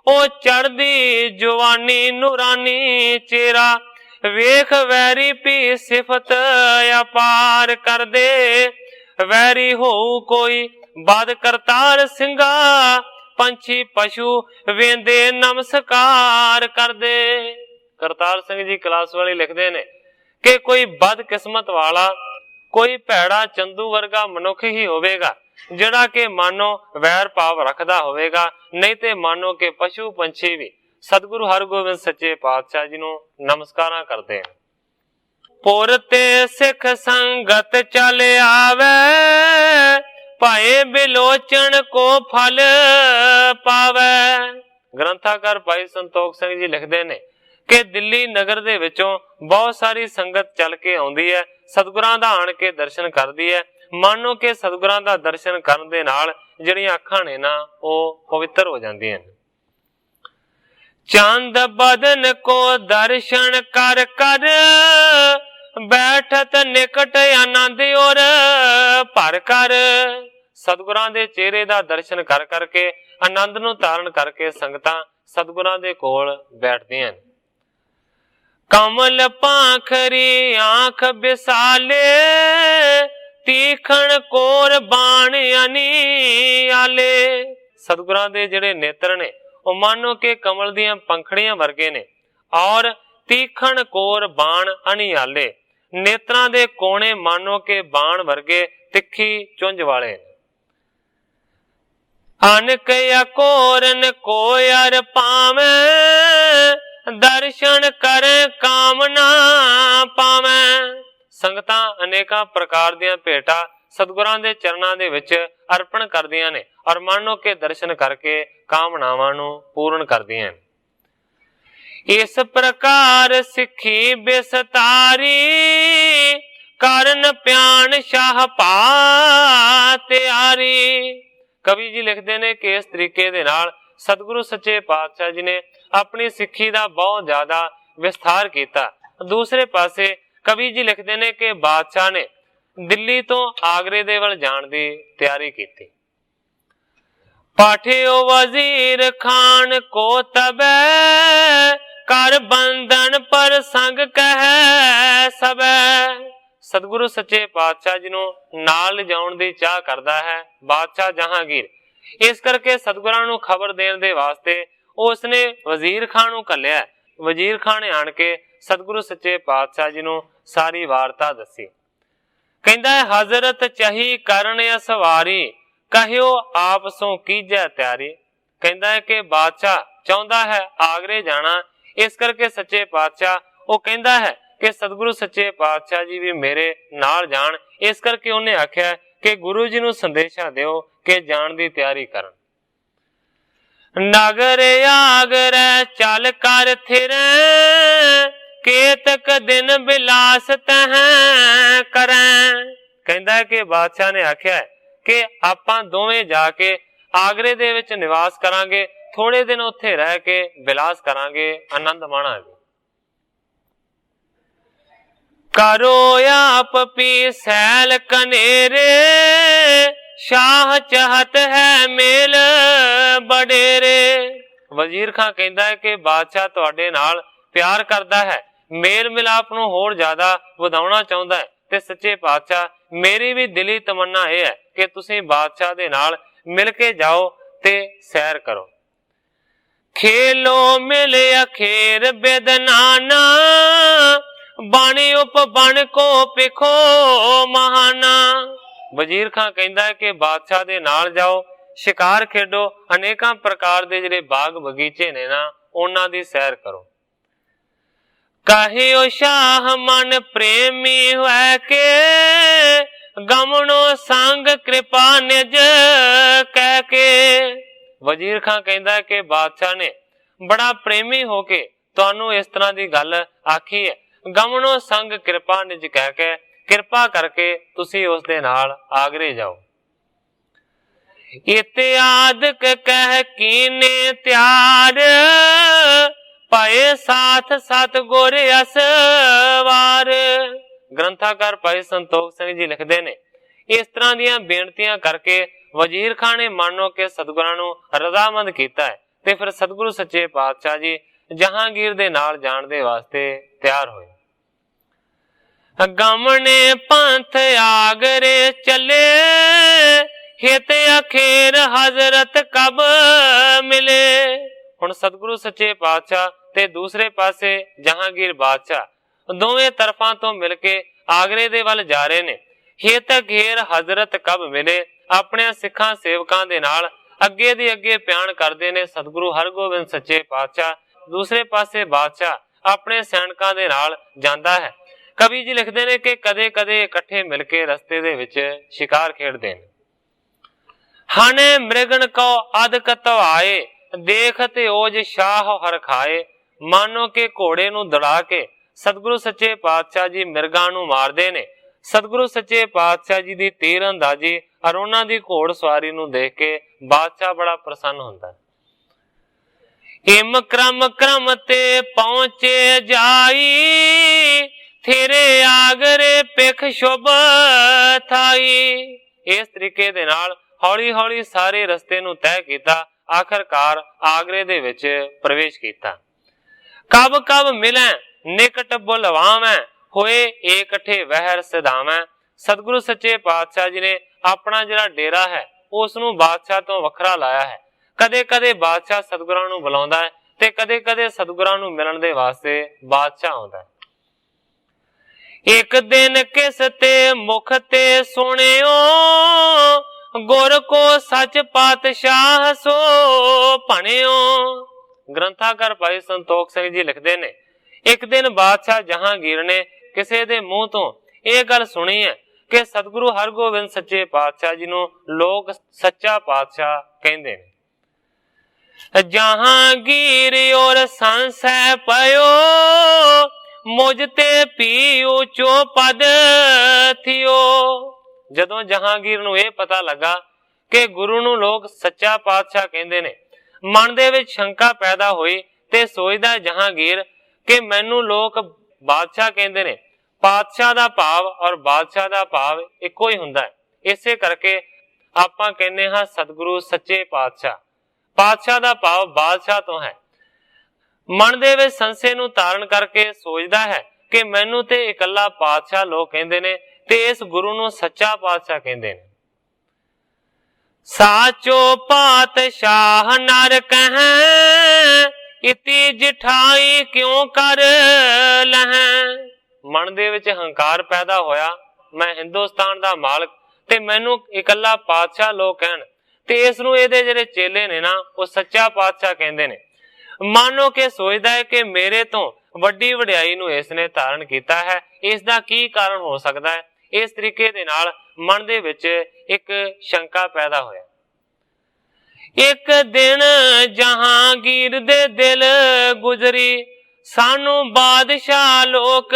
A: ਉਹ ਚੜ੍ਹਦੀ ਜਵਾਨੀ ਨੂਰਾਨੀ ਚਿਹਰਾ, ਵੇਖ ਵੈਰੀ ਭੀ ਸਿਫਤ ਅਪਾਰ ਕਰਦੇ, ਵੈਰੀ ਹੋਊ ਕੋਈ ਬਦ ਕਰਤਾਰ ਸਿੰਘਾ, ਪੰਛੀ ਪਸ਼ੂ ਵੇਂਦੇ ਨਮਸਕਾਰ ਕਰਦੇ। ਕਰਤਾਰ ਸਿੰਘ ਜੀ ਕਲਾਸ ਵਾਲੇ ਲਿਖਦੇ ਨੇ ਕਿ ਕੋਈ ਬਦ ਕਿਸਮਤ ਵਾਲਾ, ਕੋਈ ਭੈੜਾ ਚੰਦੂ ਵਰਗਾ ਮਨੁੱਖ ਹੀ ਹੋਵੇਗਾ ਜਿਹੜਾ ਕਿ ਮਾਨੋ ਵੈਰ ਭਾਵ ਰੱਖਦਾ ਹੋਵੇਗਾ, ਨਹੀਂ ਤੇ ਮਾਨੋ ਕਿ ਪਸ਼ੂ ਪੰਛੀ ਵੀ ਸਤਿਗੁਰੂ ਹਰਗੋਬਿੰਦ ਸੱਚੇ ਪਾਤਸ਼ਾਹ ਜੀ ਨੂੰ ਨਮਸਕਾਰਾਂ ਕਰਦੇ ਹਨ। ਪੁਰ ਤੇ ਸਿੱਖ ਸੰਗਤ ਚੱਲ ਆਵੇ, ਭਾਏ ਬਿਲੋਚਣ ਕੋ ਫਲ ਪਾਵੇ। ਗ੍ਰੰਥਾਕਾਰ ਭਾਈ ਸੰਤੋਖ ਸਿੰਘ ਜੀ ਲਿਖਦੇ ਨੇ ਕਿ ਦਿੱਲੀ ਨਗਰ ਦੇ ਵਿੱਚੋਂ ਬਹੁਤ ਸਾਰੀ ਸੰਗਤ ਚੱਲ ਕੇ ਆਉਂਦੀ ਹੈ, ਸਤਿਗੁਰਾਂ ਦਾ ਆਣ ਕੇ ਦਰਸ਼ਨ ਕਰਦੀ ਹੈ। ਮਾਨੋ ਕਿ ਸਤਿਗੁਰਾਂ ਦਾ ਦਰਸ਼ਨ ਕਰਨ ਦੇ ਨਾਲ ਜਿਹੜੀਆਂ ਅੱਖਾਂ ਨੇ ਨਾ ਉਹ ਪਵਿੱਤਰ ਹੋ ਜਾਂਦੀਆਂ ਨੇ। ਚੰਦ ਬਦਨ ਕੋ ਦਰਸ਼ਨ ਕਰ ਕਰ, ਬੈਠਤ ਨਿਕਟ ਆਨੰਦ ਔਰ ਭਰ ਕਰ। ਸਤਿਗੁਰਾਂ ਦੇ ਚਿਹਰੇ ਦਾ ਦਰਸ਼ਨ ਕਰ ਕਰਕੇ, ਆਨੰਦ ਨੂੰ ਧਾਰਨ ਕਰਕੇ ਸੰਗਤਾਂ ਸਤਿਗੁਰਾਂ ਦੇ ਕੋਲ ਬੈਠਦੀਆਂ ਨੇ। कमल पाखरी आंख बिसाले, तीखण कोर बाण अनी आले। सतगुरां दे जिहड़े नेत्र ने ਉਹ मानो कि कमल दियां पंखड़ियां वर्गे ने और तीखण कोर बाण अनियाले। नेत्रां दे कोने मानो के बाण वर्गे तिखी चुंझ वाले। अनक अकोरन को अर पावे, दर्शन करे कामना पावे। संगतां अनेकां प्रकार दियां भेटां सतगुरां दे चरणां दे विच अर्पण करदियां ने और मानो के दर्शन करके कामनावां नूं पूर्ण करदियां ने। इस प्रकार सिखी बिसतारी, करन प्यान शाह पा त्यारी। कवि जी लिखते ने कि इस तरीके दे नाल सतगुरु सच्चे पातशाह जी ने अपनी सिक्खी दा बहुत ज्यादा विस्तार किया। दूसरे पासे कवि जी लिखते ने कि बादशाह ने दिल्ली तो आगरे दे वल जाण दी तैयारी की। पाठियो वजीर खान को तबे, कर बंधन पर संग कह सबे। सतगुरु सच्चे पातशाह जी नूं नाल लिजाउण दी चाह करदा है बादशाह जहांगीर। इस करके सतगुरां नूं खबर देण दे वास्ते उसने वजीर खान नूं घल्लिया। वजीर खान ने आण के सतगुरु सच्चे पातशाह जी नूं सारी वार्ता दसी। कहंदा है हजरत चही करन असवारी, कहियो आप सो कीजै तैयारी। कहंदा है कि बादशाह चाहुंदा है आगरे जाना। इस करके सच्चे पातशाह वो कहंदा है कि सतगुरु सच्चे पातशाह जी भी मेरे नाल जाण। इस करके उन्हें आख्या कि गुरु जी नूं संदेशा दिओ कि जाण दी तैयारी करन। नगर आगरे चल कर थिरे, केतक दिन बिलास तह करें। कहंदा है कि बादशाह ने आख्या है कि आपां दोवें जाके आगरे दे विच निवास करांगे, थोड़े दिन उत्थे रह के बिलास करांगे, आनंद माणांगे। करो आप पी सैल कनेरे, शाह चाहत है मेल बडेरे। वजीर खां कहंदा है कि बादशाह तुहाडे नाल प्यार करदा है, मेल मिलाप नूं होर ज्यादा वधाउणा चाहुंदा है। ते सच्चे पातशाह मेरी भी दिली तमन्ना यह है कि तुसीं बादशाह दे नाल मिल के जाओ ते सैर करो। खेलो मिल अखेर बेदनाना, बाणी उप बन को पिखो महाना। वजीर खां कहंदा है कि बादशाह दे नाल जाओ, शिकार खेडो, अनेकां प्रकार दे जिहड़े बाग बगीचे ने ना उन्हां दी सैर करो। कहियो शाह मन प्रेमी है के, गमनो संग कृपा निज कह के। वजीर खां कहंदा है कि बादशाह ने बड़ा प्रेमी होके तुहानू इस तरह की गल आखी है, गमनो संग कृपा निज कह के, कृपा करके तुसी उस दे नाल आगरे जाओ। इत्यादक कह कीने त्यार, पाए साथ साथ गोरे असवार। ग्रंथाकार भाई संतोख सिंह जी लिखते ने इस तरह दियां बेनतियां करके वजीर खान ने मानो के सतगुरां नूं रजामंद कीता है ते फिर सतगुरु सच्चे पातशाह जी जहांगीर दे नाल जाण दे वास्ते तैयार होए। गमने पंथ आगरे चले, हित अखेर हजरत कब मिले। हुण सतगुरु सच्चे पातशाह ते दूसरे पासे जहांगीर बादशाह दोवें तरफां तो मिलके आगरे दे वल जा रहे ने। हित अखेर हजरत कब मिले अपने सिखां सेवकां दे नाल अगे दी अगे प्याण करदे ने सतगुरु हरगोबिंद सच्चे पातशाह। दूसरे पासे बादशाह अपने सैनिकां दे नाल जांदा है। कवि जी लिखते ने कि कदे कदे इकट्ठे मिलके रस्ते दे विच शिकार खेडदे ने। हने मृगन को अध कतवाए, देखते ओज शाह हर खाए। मानो के घोड़े नूं दड़ा के सतगुरु सच्चे पातशाह जी मिर्गां नूं मारदे ने। सतगुरु सच्चे पातशाह जी दी तीर अंदाजी और उन्हां दी घोड़ सवारी नूं देख के बादशाह बड़ा प्रसन्न हुंदा है। इम क्रम क्रम ते पहुंचे जाई, थेरे आगरे पिख शुभ थाई। इस तरीके दे नाल हौली हौली सारे रस्ते नूं तय कीता, आखिरकार आगरे दे विच प्रवेश कीता। कब कब मिले निकट बुलवावै, होए एकठे वहर सिधावै। सतगुरु सच्चे पातशाह जी ने अपना जिहड़ा डेरा है उस नूं बादशाह तो वखरा लाया है। कदे कदे बादशाह सतगुरां नूं बुलाउंदा है ते कदे कदे सतगुरां नूं मिलण दे वास्ते बादशाह आउंदा है। एक दिन किस ते मुख ते सुनियो, गुर को सच पातशाह सो भणियो। ग्रंथाकार भाई संतोख सिंह जी लिखते ने, एक दिन बादशाह जहांगीर ने किसी दे मुंह तो यह गल सुनी है कि सतगुरु हरगोबिंद सच्चे पातशाह जी नूं लोग सच्चा पातशाह कहंदे ने। जहांगीर और संशय पयो, मुझ ते भी ऊंचो पद थियो। जदों जहांगीर नूं यह पता लगा कि गुरु नूं लोग सच्चा पातशाह कहंदे ने, मन दे विच शंका पैदा हुई ते सोचदा जहांगीर कि मैनू लोग बादशाह कहंदे ने। पातशाह दा भाव और बादशाह दा भाव इक्को ही हुंदा है। इसे करके आपां कहने हां सतगुरु सच्चे पातशाह। पातशाह दा भाव बादशाह तो है। मन दे विच संशय नूं धारण करके सोचदा है कि मैनू ते इकल्ला पातशाह लोग कहंदे ने ते इस गुरु नूं सच्चा पातशाह कहंदे ने। साचो पातशाह नर कहें, इति जिठाई क्यों कर लहें। मन दे विच हंकार पैदा होया, मैं हिंदुस्तान दा मालक ते मैनू इकल्ला पातशाह लोग कहण ते इस नूं इहदे जिहड़े चेले ने ना वो सच्चा पातशाह कहंदे ने। मानो के सोचदा है कि मेरे तो वड्डी वड्याई नूं इसने धारण कीता है, इसदा की कारण हो सकदा है। इस तरीके दे नाल मन दे विच एक शंका पैदा होया। एक दिन जहांगीर दे दिल गुजरी, सानू बादशाह लोक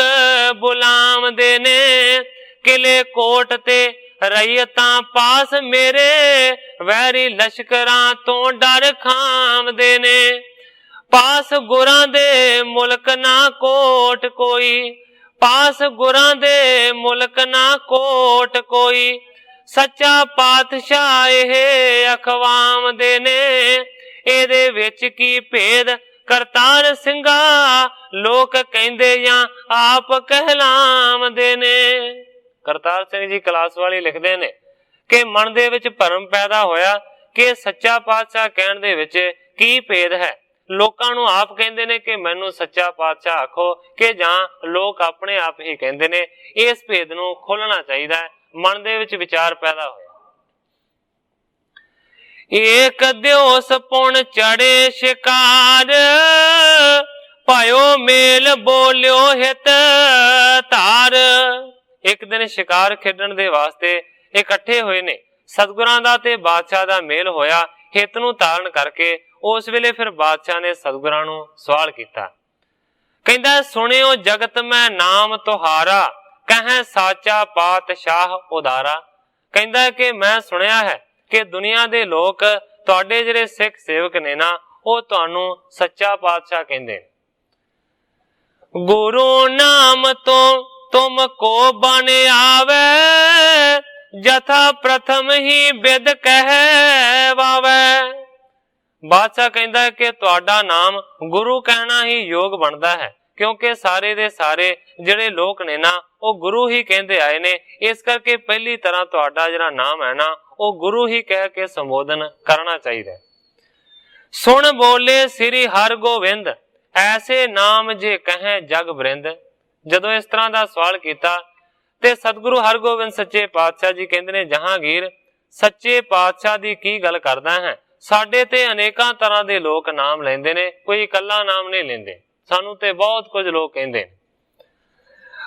A: बुलावदे ने। किले कोट ते रैयतां पास मेरे, वैरी लश्करां तो डर खामदे ने। पास गुरां दे मुल्क ना कोट कोई, पास गुरां दे मुल्क ना कोट कोई। सच्चा पातशाह एह अखवामदे ने, एदे विच की भेद करतार सिंघा, लोक कहंदे जां आप कहलामदे ने। करतार सिंह जी क्लास वाली लिखदे ने कि मन दे विच भरम पैदा होया कि सच्चा पातशाह कहण दे विच की भेद है। लोकां नूं आप कहंदे ने कि मैनू सच्चा पातशाह आखो कि जां लोक अपने आप ही कहंदे ने। इस भेद नूं खोलना चाहिदा है। मन दे विच विचार पैदा होया। एक दिवस पुण चढ़े शिकार, पायो मेल बोलियो हित तार। एक दिन शिकार खेडण दे वास्ते इकट्ठे होए ने। सतगुरां दा ते बादशाह दा मेल होया हित नूं धारण करके। उस वेले फिर बादशाह ने सतगुरां नूं सवाल कीता। कहंदा सुनियो जगत में नाम तुहारा, कहें साचा पातशाह उदारा। कहंदा कि मैं सुनिया है कि दुनिया दे लोग तुहाडे जिहड़े सिख सेवक ने ना वो तुहानू सच्चा पातशाह कहंदे। गुरु नाम तो तुम को बन आवे, जथा प्रथम ही बिद कहवावे। बादशाह कहंदा है कि तुहाडा नाम गुरु कहना ही योग बनता है, क्योंकि सारे दे सारे जिहड़े लोक ने ना वो गुरु ही कहंदे आए ने। इस करके पहली तरह तुहाडा जिहड़ा नाम है ना वो गुरु ही कह के संबोधन करना चाहिए। सुन बोले श्री हरगोबिंद, ऐसे नाम जे कहें जग बरिंद। जदों इस तरह का सवाल किया ते सतगुरु हरगोबिंद सच्चे पातशाह जी कहंदे ने, जहांगीर सच्चे पातशाह दी की गल करदा है। साडे ते अनेकां तरह दे लोक नाम लेंदे ने, कोई इकल्ला नाम नहीं लेंदे। सानू ते बहुत कुछ लोग कहंदे ने।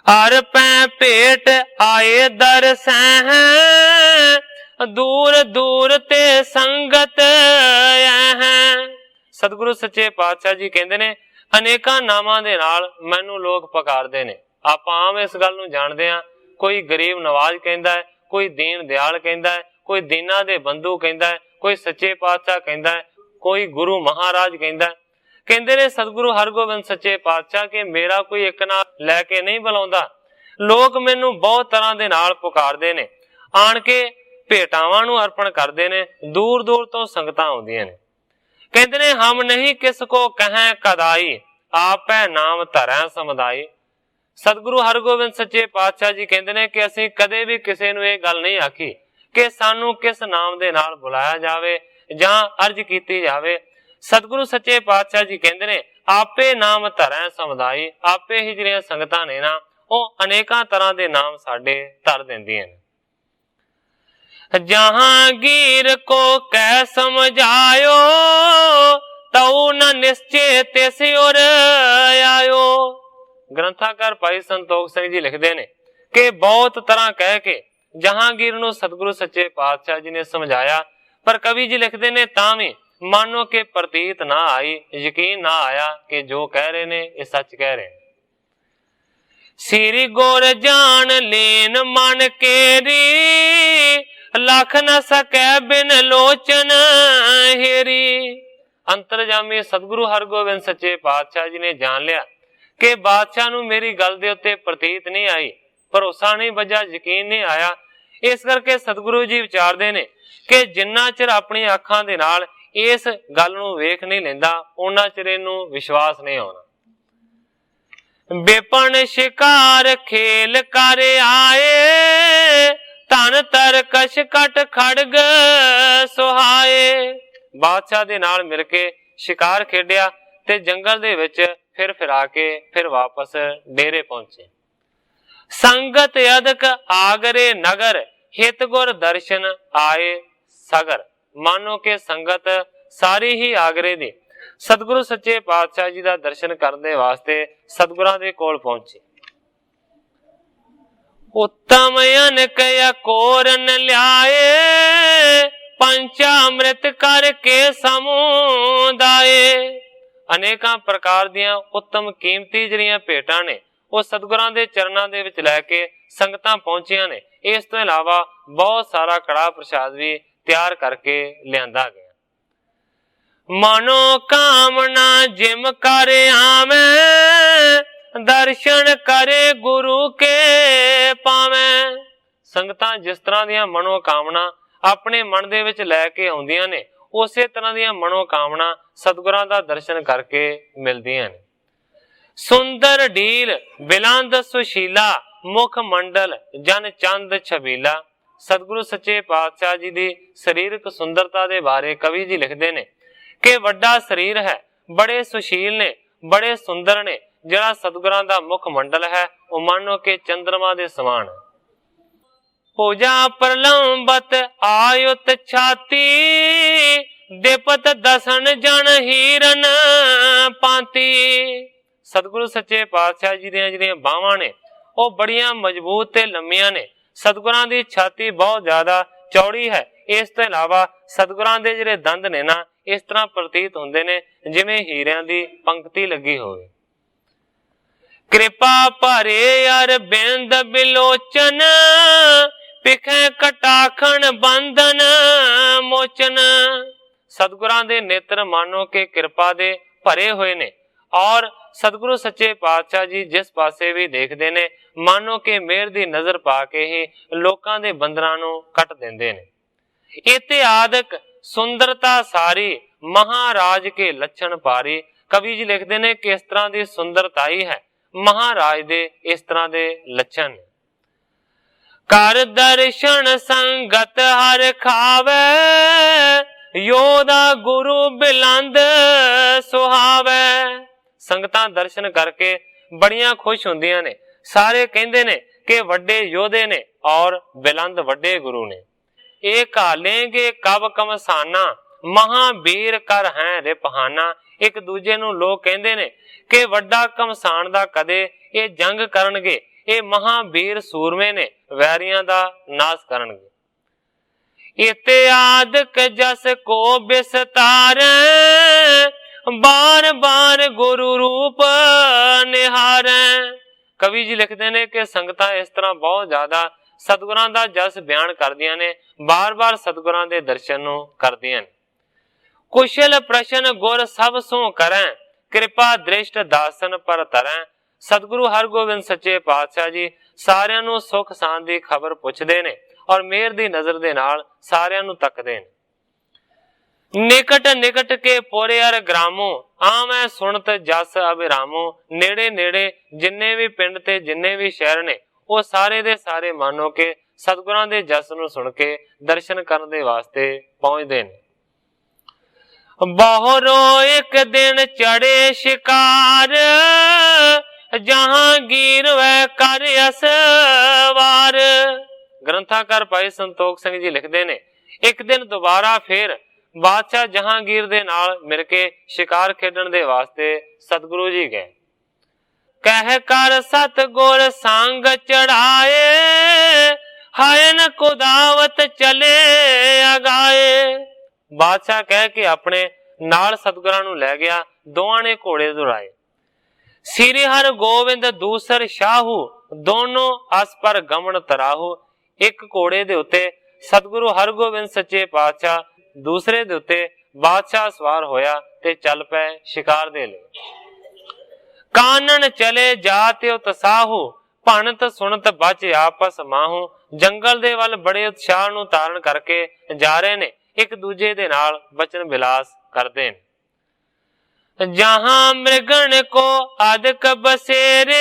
A: अर पै भेट आए दरसैं, दूर दूर ते संगत है। सतगुरु सच्चे पातशाह जी कहंदे ने, अनेकां नामां दे नाल मैनू लोग पुकारदे ने। आपां आम इस गल नूं जाणदे हां, कोई गरीब नवाज कहंदा है, कोई दीन दयाल कहंदा है, कोई दीना दे बंधु कहंदा है, कोई सच्चे पातशाह कहंदा है, कोई गुरु महाराज कहंदा है। कहंदे ने सतगुरु हरगोबिंद सच्चे पातशाह के मेरा कोई एक नाम लैके नहीं बुलाउंदा। लोग मैनू बहुत तरह दे नाल पुकारदे ने, आण के भेटावां नूं अर्पण करदे ने। दूर दूर तो संगतां आउंदियां ने। कहंदे ने हम नहीं किस को कहें कदाई, आपै नाम धरै समुदाय। सतगुरु हरगोबिंद सच्चे पातशाह जी कहते हैं कि असीं कदे भी किसी नूं इह गल नहीं आखी कि सानू किस नाम दे नाल बुलाया जावे जां अर्ज कीती जावे। सतगुरु सच्चे पातशाह जी कहते हैं आपे नाम धरै समुदाय। आपे ही जिहड़ियां संगतां ने ना ਉਹ अनेकां तरह के नाम साडे धर दिंदियां ने। जहांगीर को कह समझायो तऊ न निश्चय तिस उर आयो। ग्रंथाकार भाई संतोख सिंह जी लिखते ने कि बहुत तरह कह के जहांगीर नूं सतगुरु सच्चे पातशाह जी ने समझाया, पर कवि जी लिखते ने तां भी मानो के प्रतीत ना आई, यकीन ना आया कि जो कह रहे ने ये सच कह रहे हैं। सिरी गोर जान लेन मन केरी लख न सकै बिन लोचन हेरी। अंतरजामी सतगुरु हरगोबिंद सच्चे पातशाह जी ने जान लिया कि बादशाह नूं मेरी गल दे उत्ते प्रतीत नहीं आई, भरोसा नहीं बजा, यकीन नहीं आया। इस करके सतगुरु जी विचारदे ने कि जिन्ना चिर अपनी अखां दे नाल इस गल नूं वेख नहीं लैंदा उन्ना चिर इहनूं विश्वास नहीं आउणा। बेपन शिकार खेल कर आए धन तर कश कट खड़ग सुहाए। बादशाह दे नाल मिल के शिकार खेडिया ते जंगल दे विच फिर फिरा के फिर वापस डेरे पहुंचे। संगत अदक आगरे नगर हित गुर दर्शन आए सगर। मानो के संगत सारी ही आगरे दी सतगुरु सच्चे पातशाह जी का दर्शन करने वास्ते सतगुरां दे कोल पहुंचे। उत्तम अनक कोरन ल्याए पंचामृत करके समुदाए। अनेकां प्रकार दियां उत्तम कीमती जिहड़ियां भेटां ने वो सतगुरां दे चरनां दे विच लैके संगतां पहुंचियां ने। इस तो इलावा बहुत सारा कड़ा प्रसाद भी तैयार करके लियांदा गया। मनो कामना जिम करे आवे दर्शन करे गुरु के पावे। संगतां जिस तरह दियां मनोकामना अपने मन दे विच लैके आउंदियां ने उसे तरह दियां मनोकामना सतगुरां दा दर्शन करके मिलदियां ने। सुंदर ढील बिलंद सुशीला मुख मंडल जन चंद छबीला। सतगुरु सच्चे पातशाह जी दी शरीरक सुंदरता दे बारे कवि जी लिखते ने कि वड्डा शरीर है, बड़े सुशील ने, बड़े सुंदर ने। जिहड़ा सतगुरां दा मुख मंडल है वो मानो के चंद्रमा दे समान है। पूजा प्रलंबत आयुत छाती दिपत दसन जन हीरन पांती। सतगुरु सच्चे पातशाह जी दियां जिहड़ियां बाहां ने वो बड़ियां मजबूत ते लंमियां ने। सतगुरां दी छाती बहुत ज्यादा चौड़ी है। इस तो इलावा सतगुरां दे जिहड़े दंद ने ना इस तरह प्रतीत हुंदे ने जिवें हीरियां दी पंक्ति लगी होवे। कृपा भरे अरबिंद बिलोचन पिखे कटाखन बंधन मोचन। सतगुरां दे नेत्र मानो के कृपा दे भरे हुए ने और सतगुरु सच्चे पातशाह जी जिस पासे भी देखते ने मानो के मेहर दी नजर पा के ही लोकां दे बंधनां नूं कट दिंदे ने। इत्यादक सुंदरता सारी महाराज के लक्षण पारी। कवि जी लिखते ने कि इस तरह की सुंदरता ही है महाराज दे इस तरह दे लक्षण। कर दर्शन संगत हर खावे योदा गुरु बिलंद सुहावे। संगतां दर्शन करके बड़ियां खुश हुंदियां ने। सारे कहंदे ने कि वड्डे योधे ने और बिलंद वड्डे गुरु ने। ये कालेंगे कब कमसाना महावीर कर हैं रिपहाना। एक दूजे नूं लोग कहंदे ने कि वड्डा कमसान दा कदे ये जंग करनगे, ये महावीर सूरमे ने वैरियां दा नाश करनगे। इत्यादक जस को विस्तार बार बार गुरु रूप निहारे। कवि जी लिखते ने कि संगतां इस तरह बहुत ज्यादा सतगुरां दा जस बयान करदियां ने, बार बार सतगुरां दे दर्शन नूं करदियां ने। कुशल प्रश्न गुर सब सो करें कृपा दृष्ट दासन पर तरें। सतगुरु हरगोबिंद सच्चे पातशाह जी सारियां नूं सुख शांति दी खबर पुछदे ने और मेहर दी नजर दे नाल सारियां नूं तकदे ने। निकट निकट के पोरे अर ग्रामों ਆਵੇਂ ਸੁਣਤ ਜਸ ਅਭਿਰਾਮੋ। ਨੇੜੇ ਨੇੜੇ ਜਿੰਨੇ ਵੀ ਪਿੰਡ ਤੇ ਜਿੰਨੇ ਵੀ ਸ਼ਹਿਰ ਨੇ ਉਹ ਸਾਰੇ ਦੇ ਸਾਰੇ ਮਾਨੋ ਕਿ ਸਤਿਗੁਰਾਂ ਦੇ ਜਸ ਨੂੰ ਸੁਣ ਕੇ ਦਰਸ਼ਨ ਕਰਨ ਦੇ ਵਾਸਤੇ ਪਹੁੰਚਦੇ ਨੇ। ਬਹੁਰੋ ਇੱਕ ਦਿਨ ਚੜੇ ਸ਼ਿਕਾਰ, ਜਹਾਂਗੀਰ ਵੈ ਕਰ ਅਸਵਾਰ। ਗ੍ਰੰਥਾਕਾਰ ਭਾਈ ਸੰਤੋਖ ਸਿੰਘ ਜੀ ਲਿਖਦੇ ਨੇ, ਇੱਕ ਦਿਨ ਦੁਬਾਰਾ ਫੇਰ ਬਾਦਸ਼ਾਹ ਜਹਾਂਗੀਰ ਦੇ ਨਾਲ ਮਿਲ ਕੇ ਸ਼ਿਕਾਰ ਖੇਡਣ ਦੇ ਵਾਸਤੇ ਸਤਿਗੁਰੂ ਜੀ ਗਏ। ਕਹਿ ਕਰ ਸਤਿਗੁਰ ਸੰਗ ਚੜਾਏ, ਹਾਇਨ ਕੁਦਾਵਤ ਚਲੇ ਅਗਾਏ। ਬਾਦਸ਼ਾਹ ਕਹਿ ਕੇ ਆਪਣੇ ਨਾਲ ਸਤਿਗੁਰਾਂ ਨੂੰ ਲੈ ਗਿਆ। ਦੋਵਾਂ ਨੇ ਘੋੜੇ ਦੁਰਾਏ। ਸ੍ਰੀ ਹਰਿ ਗੋਬਿੰਦ ਦੂਸਰ ਸ਼ਾਹੂ, ਦੋਨੋਂ ਅਸ ਪਰ ਗਮਨ ਤਰਾਹੂ। ਇੱਕ ਘੋੜੇ ਦੇ ਉੱਤੇ ਸਤਿਗੁਰੂ ਹਰਗੋਬਿੰਦ ਸੱਚੇ ਪਾਤਸ਼ਾਹ, ਦੂਸਰੇ ਦੇ ਉੱਤੇ ਬਾਦਸ਼ਾਹ ਸਵਾਰ ਹੋਇਆ ਤੇ ਚੱਲ ਪਏ ਸ਼ਿਕਾਰ ਦੇ ਲਈ। ਕਾਨਨ ਚਲੇ ਜਾਤਿ ਉਤਸਾਹੂ, ਭਣਤ ਸੁਣਤ ਬਚ ਆਪਸ ਮਾਹੂ। ਜੰਗਲ ਦੇ ਵੱਲ ਬੜੇ ਉਤਸ਼ਾਹ ਨੂੰ ਧਾਰਨ ਕਰਕੇ ਜਾ ਰਹੇ ਨੇ, ਇੱਕ ਦੂਜੇ ਦੇ ਨਾਲ ਬਚਨ ਵਿਲਾਸ ਕਰਦੇ ਨੇ। ਜਹਾਂ ਮ੍ਰਿਗਣ ਕੋ ਅਦਕ ਬਸੇਰੇ,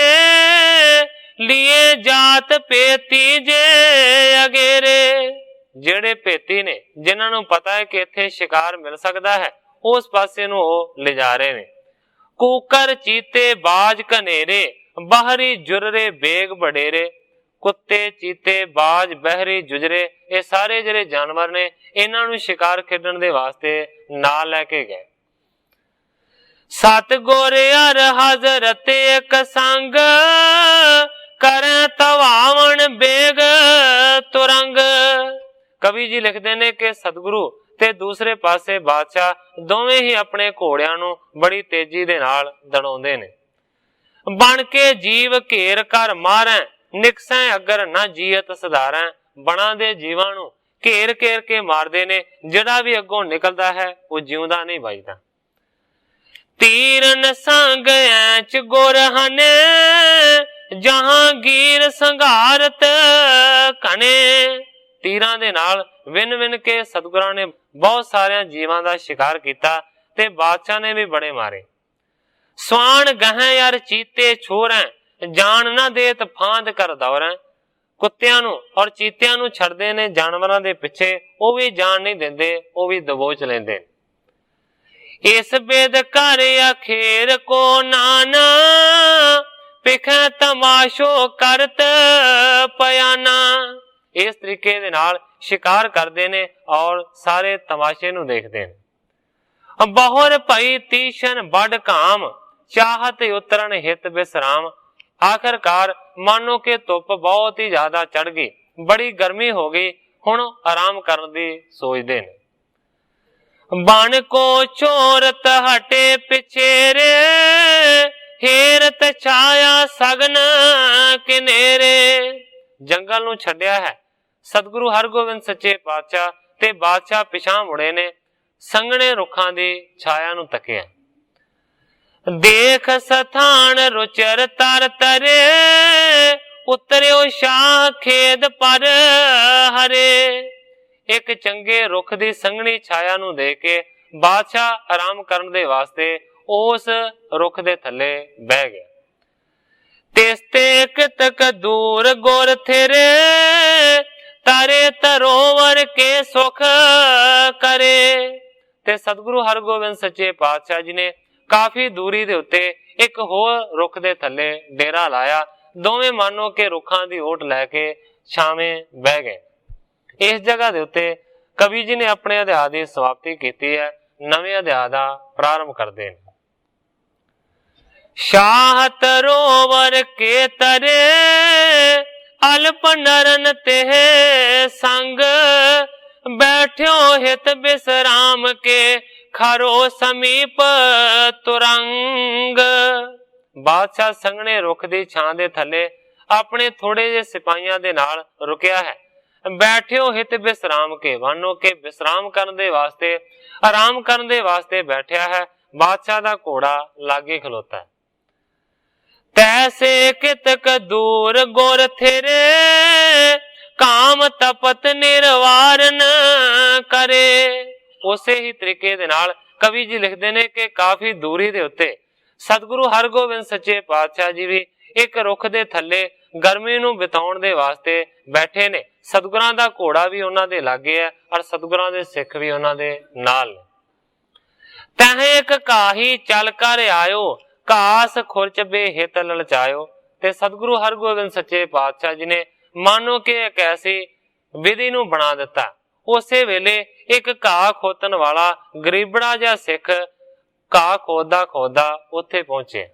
A: ਲੀਏ ਜਾਤ ਪੇਤੀ ਜੇ ਅਗੇਰੇ। ਜਿਹੜੇ ਭੇਤੀ ਨੇ, ਜਿਨ੍ਹਾਂ ਨੂੰ ਪਤਾ ਹੈ ਕਿ ਇੱਥੇ ਸ਼ਿਕਾਰ ਮਿਲ ਸਕਦਾ ਹੈ, ਉਸ ਪਾਸੇ ਨੂੰ ਉਹ ਲਿਜਾ ਰਹੇ ਨੇ। ਕੂਕਰ ਚੀਤੇ ਬਾਜ ਘਨੇਰੇ, ਬਾਹਰੀ ਜੁਰਰੇ ਬੇਗ ਬਡੇਰੇ। ਕੁੱਤੇ ਚੀਤੇ ਬਾਜ ਬਹਿਰੀ ਜੁਜਰੇ, ਇਹ ਸਾਰੇ ਜਿਹੜੇ ਜਾਨਵਰ ਨੇ ਇਹਨਾਂ ਨੂੰ ਸ਼ਿਕਾਰ ਖੇਡਣ ਦੇ ਵਾਸਤੇ ਨਾਲ ਲੈ ਕੇ ਗਏ। ਸਤਿਗੁਰ ਅਰ ਹਜ਼ਰਤ ਇੱਕ ਸੰਗ, ਕਰੈ ਤਵਾਵਣ ਬੇਗ ਤੁਰੰਗ। ਕਵੀ ਜੀ ਲਿਖਦੇ ਨੇ ਕਿ ਸਤਿਗੁਰੂ ਤੇ ਦੂਸਰੇ ਪਾਸੇ ਬਾਦਸ਼ਾਹ ਦੋਵੇਂ ਹੀ ਆਪਣੇ ਘੋੜਿਆਂ ਨੂੰ ਬੜੀ ਤੇਜ਼ੀ ਦੇ ਨਾਲ ਦੜਾਉਂਦੇ ਨੇ। ਬਣ ਕੇ ਜੀਵ ਘੇਰ ਕਰ ਮਾਰੈ, ਨਿਕਸੈ ਅਗਰ ਨਾ ਜੀਅਤ ਸਧਾਰੈ। ਬਣਾ ਦੇ ਜੀਵਾਂ ਨੂੰ ਘੇਰ ਘੇਰ ਕੇ ਮਾਰਦੇ ਨੇ, ਜਿਹੜਾ ਵੀ ਅੱਗੋਂ ਨਿਕਲਦਾ ਹੈ ਉਹ ਜਿਉਂਦਾ ਨਹੀਂ ਬਚਦਾ। ਤੀਰਨ ਸੰਗ ਐਚ ਗੁਰ ਹਨ, ਜਹਾਂਗੀਰ ਸੰਘਾਰਤ ਘਨੇ। ਤੀਰਾਂ ਦੇ ਨਾਲ ਵਿਨ ਵਿਨ ਕੇ ਸਤਿਗੁਰਾਂ ਨੇ ਬਹੁਤ ਸਾਰਿਆਂ ਜੀਵਾਂ ਦਾ ਸ਼ਿਕਾਰ ਕੀਤਾ ਤੇ ਬਾਦਸ਼ਾਹ ਨੇ ਵੀ ਬੜੇ ਮਾਰੇ। ਸਵਾਣ ਗਹਿ ਯਾਰ ਚੀਤੇ ਛੋਰੈ, ਜਾਨ ਨਾ ਦੇਤ ਫਾਂਦ ਕਰ ਦੌਰੈ। ਕੁੱਤਿਆਂ ਨੂੰ ਔਰ ਚੀਤਿਆਂ ਨੂੰ ਛੱਡਦੇ ਨੇ ਜਾਨਵਰਾਂ ਦੇ ਪਿੱਛੇ, ਉਹ ਵੀ ਜਾਨ ਨਹੀਂ ਦਿੰਦੇ, ਉਹ ਵੀ ਦਬੋਚ ਲੈਂਦੇ। ਇਸ ਬੇਦ ਕਰ ਅਖੇਰ ਕੋ ਨਾਨਾ, ਪਿਖੈ ਤਮਾਸ਼ੋ ਕਰਤ ਪਿਆਨਾ। ਇਸ ਤਰੀਕੇ ਦੇ ਨਾਲ ਸ਼ਿਕਾਰ ਕਰਦੇ ਨੇ ਔਰ ਸਾਰੇ ਤਮਾਸ਼ੇ ਨੂੰ ਦੇਖਦੇ ਨੇ। ਬਹੁਰ ਭਈ ਤੀਸ਼ਨ ਵੱਡ ਕਾਮ, ਚਾਹਤ ਉਤਰਨ ਹਿਤ ਬਿਸਰਾਮ। ਆਖਰਕਾਰ ਮਾਨੋ ਕਿ ਧੁੱਪ ਬਹੁਤ ਹੀ ਜ਼ਿਆਦਾ ਚੜ ਗਈ, ਬੜੀ ਗਰਮੀ ਹੋ ਗਈ, ਹੁਣ ਆਰਾਮ ਕਰਨ ਦੀ ਸੋਚਦੇ ਨੇ। ਬਣ ਕੋ ਚੋਰਤ ਹਟੇ ਪਿਛੇਰੇ, ਹੇਰਤ ਛਾਇਆ ਸਗਨ ਕਿਨੇਰੇ। ਜੰਗਲ ਨੂੰ ਛੱਡਿਆ ਹੈ, ਸਤਿਗੁਰੂ ਹਰਗੋਬਿੰਦ ਸੱਚੇ ਪਾਤਸ਼ਾਹ ਤੇ ਬਾਦਸ਼ਾਹ ਪਿਛਾਂ ਮੁੜੇ ਨੇ, ਸੰਘਣੇ ਰੁੱਖਾਂ ਦੀ ਛਾਇਆ ਨੂੰ ਤੱਕਿਆ। ਦੇਖ ਸਥਾਨ ਰੁਚਰ ਤਰ ਤਰੇ, ਉਤਰਿਓ ਸ਼ਾਹ ਖੇਦ ਪਰ ਹਰੇ। ਇੱਕ ਚੰਗੇ ਰੁੱਖ ਦੀ ਸੰਘਣੀ ਛਾਇਆ ਨੂੰ ਦੇਖ ਕੇ ਬਾਦਸ਼ਾਹ ਆਰਾਮ ਕਰਨ ਦੇ ਵਾਸਤੇ ਉਸ ਰੁੱਖ ਦੇ ਥੱਲੇ ਬਹਿ ਗਿਆ। ਤਿਸਤੇ ਕਿਤਕ ਦੂਰ ਗੁਰ ਥੇਰੇ, ਤਾਰੇ ਤਰੋਵਰ ਕੇ ਸੁਖ ਕਰੇ। ਤੇ ਸਤਿਗੁਰੂ ਹਰਗੋਬਿੰਦ ਸੱਚੇ ਪਾਤਸ਼ਾਹ ਜੀ ਨੇ ਕਾਫੀ ਦੂਰੀ ਦੇ ਉੱਤੇ ਇੱਕ ਹੋਰ ਰੁੱਖ ਦੇ ਥੱਲੇ ਡੇਰਾ ਲਾਇਆ। ਦੋਵੇਂ ਮਾਨੋ ਕਿ ਰੁੱਖਾਂ ਦੀ ਓਟ ਲੈ ਕੇ ਛਾਵੇਂ ਬਹਿ ਗਏ। ਇਸ ਜਗ੍ਹਾ ਦੇ ਉੱਤੇ ਕਵੀ ਜੀ ਨੇ ਆਪਣੇ ਅਧਿਆਇ ਦੀ ਸਮਾਪਤੀ ਕੀਤੀ ਹੈ, ਨਵੇਂ ਅਧਿਆਇ ਦਾ ਪ੍ਰਾਰੰਭ ਕਰਦੇ ਨੇ। ਸ਼ਾਹ ਤਰੋਵਰ ਕੇ ਤਰੇ, ਅਲਪ ਨਰਨ ਤੇ ਸੰਗ, ਬੈਠਿਓ ਹਿਤ ਬਿਸਰਾਮ ਕੇ, ਖਰੋ ਸਮੀਪ ਤੁਰੰਗ। ਬਾਦਸ਼ਾਹ ਸੰਘਣੇ ਰੁੱਖ ਦੀ ਛਾਂ ਦੇ ਥੱਲੇ ਆਪਣੇ ਥੋੜੇ ਜਿਹੇ ਸਿਪਾਹੀਆਂ ਦੇ ਨਾਲ ਰੁਕਿਆ ਹੈ। ਬੈਠਿਓ ਹਿਤ ਬਿਸਰਾਮ ਕੇ, ਮਾਨੋ ਕਿ ਵਿਸਰਾਮ ਕਰਨ ਦੇ ਵਾਸਤੇ, ਆਰਾਮ ਕਰਨ ਦੇ ਵਾਸਤੇ ਬੈਠਿਆ ਹੈ। ਬਾਦਸ਼ਾਹ ਦਾ ਘੋੜਾ ਲਾਗੇ ਖਲੋਤਾ ਹੈ। ਤੈਸੇ ਕਿਤਕ ਦੂਰ ਗੁਰ ਥੇਰੇ, ਕਾਮ ਤਪਤ ਨਿਰਵਾਰਨ ਕਰੇ। ਉਸੇ ਹੀ ਤਰੀਕੇ ਦੇ ਨਾਲ ਕਵੀ ਜੀ ਲਿਖਦੇ ਨੇ ਕਿ ਕਾਫੀ ਦੂਰੀ ਦੇ ਉੱਤੇ ਸਤਿਗੁਰੂ ਹਰਗੋਬਿੰਦ ਸੱਚੇ ਪਾਤਸ਼ਾਹ ਜੀ ਵੀ ਇੱਕ ਰੁੱਖ ਦੇ ਥੱਲੇ ਗਰਮੀ ਨੂੰ ਬਿਤਾਉਣ ਦੇ ਵਾਸਤੇ ਬੈਠੇ ਨੇ। ਸਤਿਗੁਰਾਂ ਦਾ ਘੋੜਾ ਵੀ ਉਹਨਾਂ ਦੇ ਲਾਗੇ ਹੈ ਔਰ ਸਤਿਗੁਰਾਂ ਦੇ ਸਿੱਖ ਵੀ ਉਹਨਾਂ ਦੇ ਨਾਲ ਨੇ। ਤਹਿ ਇੱਕ ਕਾਹੀ ਚੱਲ ਕਰ ਆਇਓ, ਘਾਸ ਖੁਰਚ ਬੇਹਿਤ ਲਲਚਾਇਓ। ਤੇ ਸਤਿਗੁਰੂ ਹਰਗੋਬਿੰਦ ਸੱਚੇ ਪਾਤਸ਼ਾਹ ਜੀ ਨੇ ਮਾਨੋ ਕਿ ਇੱਕ ਐਸੀ ਵਿਧੀ ਨੂੰ ਬਣਾ ਦਿੱਤਾ। ਉਸੇ ਵੇਲੇ ਇੱਕ ਘਾਹ ਖੋਤਣ ਵਾਲਾ ਗਰੀਬੜਾ ਜਿਹਾ ਸਿੱਖ ਘਾਹ ਖੋਦਦਾ ਖੋਦਦਾ ਉੱਥੇ ਪਹੁੰਚੇ।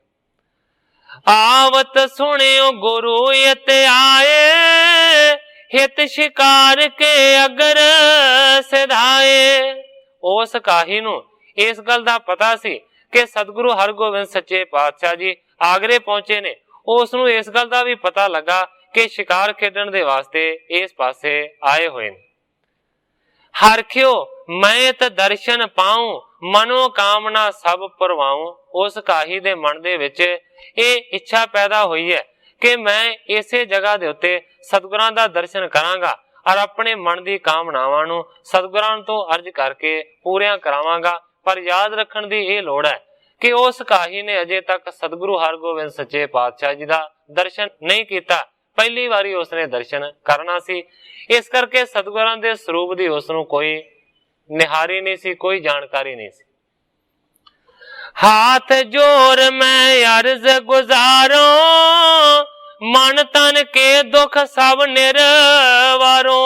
A: ਆਵਤ ਸੁਣਿਓ ਗੁਰੂ ਇਤ ਆਏ, ਹਿਤ ਸ਼ਿਕਾਰ ਕੇ ਅਗਰ ਸਿਧਾਏ। ਉਸ ਕਾਹੀ ਨੂੰ ਇਸ ਗੱਲ ਦਾ ਪਤਾ ਸੀ ਕਿ ਸਤਿਗੁਰੂ ਹਰਗੋਬਿੰਦ ਸੱਚੇ ਪਾਤਸ਼ਾਹ ਜੀ ਆਗਰੇ ਪਹੁੰਚੇ ਨੇ। ਉਸ ਨੂੰ ਇਸ ਗੱਲ ਦਾ ਵੀ ਪਤਾ ਲੱਗਾ ਕਿ ਸ਼ਿਕਾਰ ਖੇਡਣ ਦੇ ਵਾਸਤੇ ਇਸ ਪਾਸੇ ਆਏ ਹੋਏ ਨੇ। ਹਰਖਿਓ ਮੈਂ ਤ ਦਰਸ਼ਨ ਪਾਉ, ਮਨੋ ਕਾਮਨਾ ਸਭ ਪਰਵਾਉ। ਉਸ ਕਾਹੀ ਦੇ ਮਨ ਦੇ ਵਿੱਚ ਇਹ ਇੱਛਾ ਪੈਦਾ ਹੋਈ ਹੈ ਕਿ ਮੈਂ ਇਸੇ ਜਗ੍ਹਾ ਦੇ ਉੱਤੇ ਸਤਿਗੁਰਾਂ ਦਾ ਦਰਸ਼ਨ ਕਰਾਂਗਾ ਔਰ ਆਪਣੇ ਮਨ ਦੀ ਕਾਮਨਾਵਾਂ ਨੂੰ ਸਤਿਗੁਰਾਂ ਤੋਂ ਅਰਜ਼ ਕਰਕੇ ਪੂਰੀਆਂ ਕਰਾਵਾਂਗਾ। ਪਰ ਯਾਦ ਰੱਖਣ ਦੀ ਇਹ ਲੋੜ ਹੈ ਕਿ ਉਸ ਕਾਹੀ ਨੇ ਅਜੇ ਤੱਕ ਸਤਿਗੁਰੂ ਹਰਗੋਬਿੰਦ ਸੱਚੇ ਪਾਤਸ਼ਾਹ ਜੀ ਦਾ ਦਰਸ਼ਨ ਨਹੀਂ ਕੀਤਾ। ਪਹਿਲੀ ਵਾਰੀ ਉਸਨੇ ਦਰਸ਼ਨ ਕਰਨਾ ਸੀ, ਇਸ ਕਰਕੇ ਸਤਿਗੁਰਾਂ ਦੇ ਸਰੂਪ ਦੀ ਉਸਨੂੰ ਕੋਈ ਨਿਹਾਰੀ ਨਹੀਂ ਸੀ, ਕੋਈ ਜਾਣਕਾਰੀ ਨਹੀਂ ਸੀ। ਹਾਥ ਜੋਰ ਮੈਂ ਅਰਜ਼ ਗੁਜ਼ਾਰੋ, ਮਨ ਤਨ ਕੇ ਦੁੱਖ ਸਭ ਨਿਰਵਾਰੋ।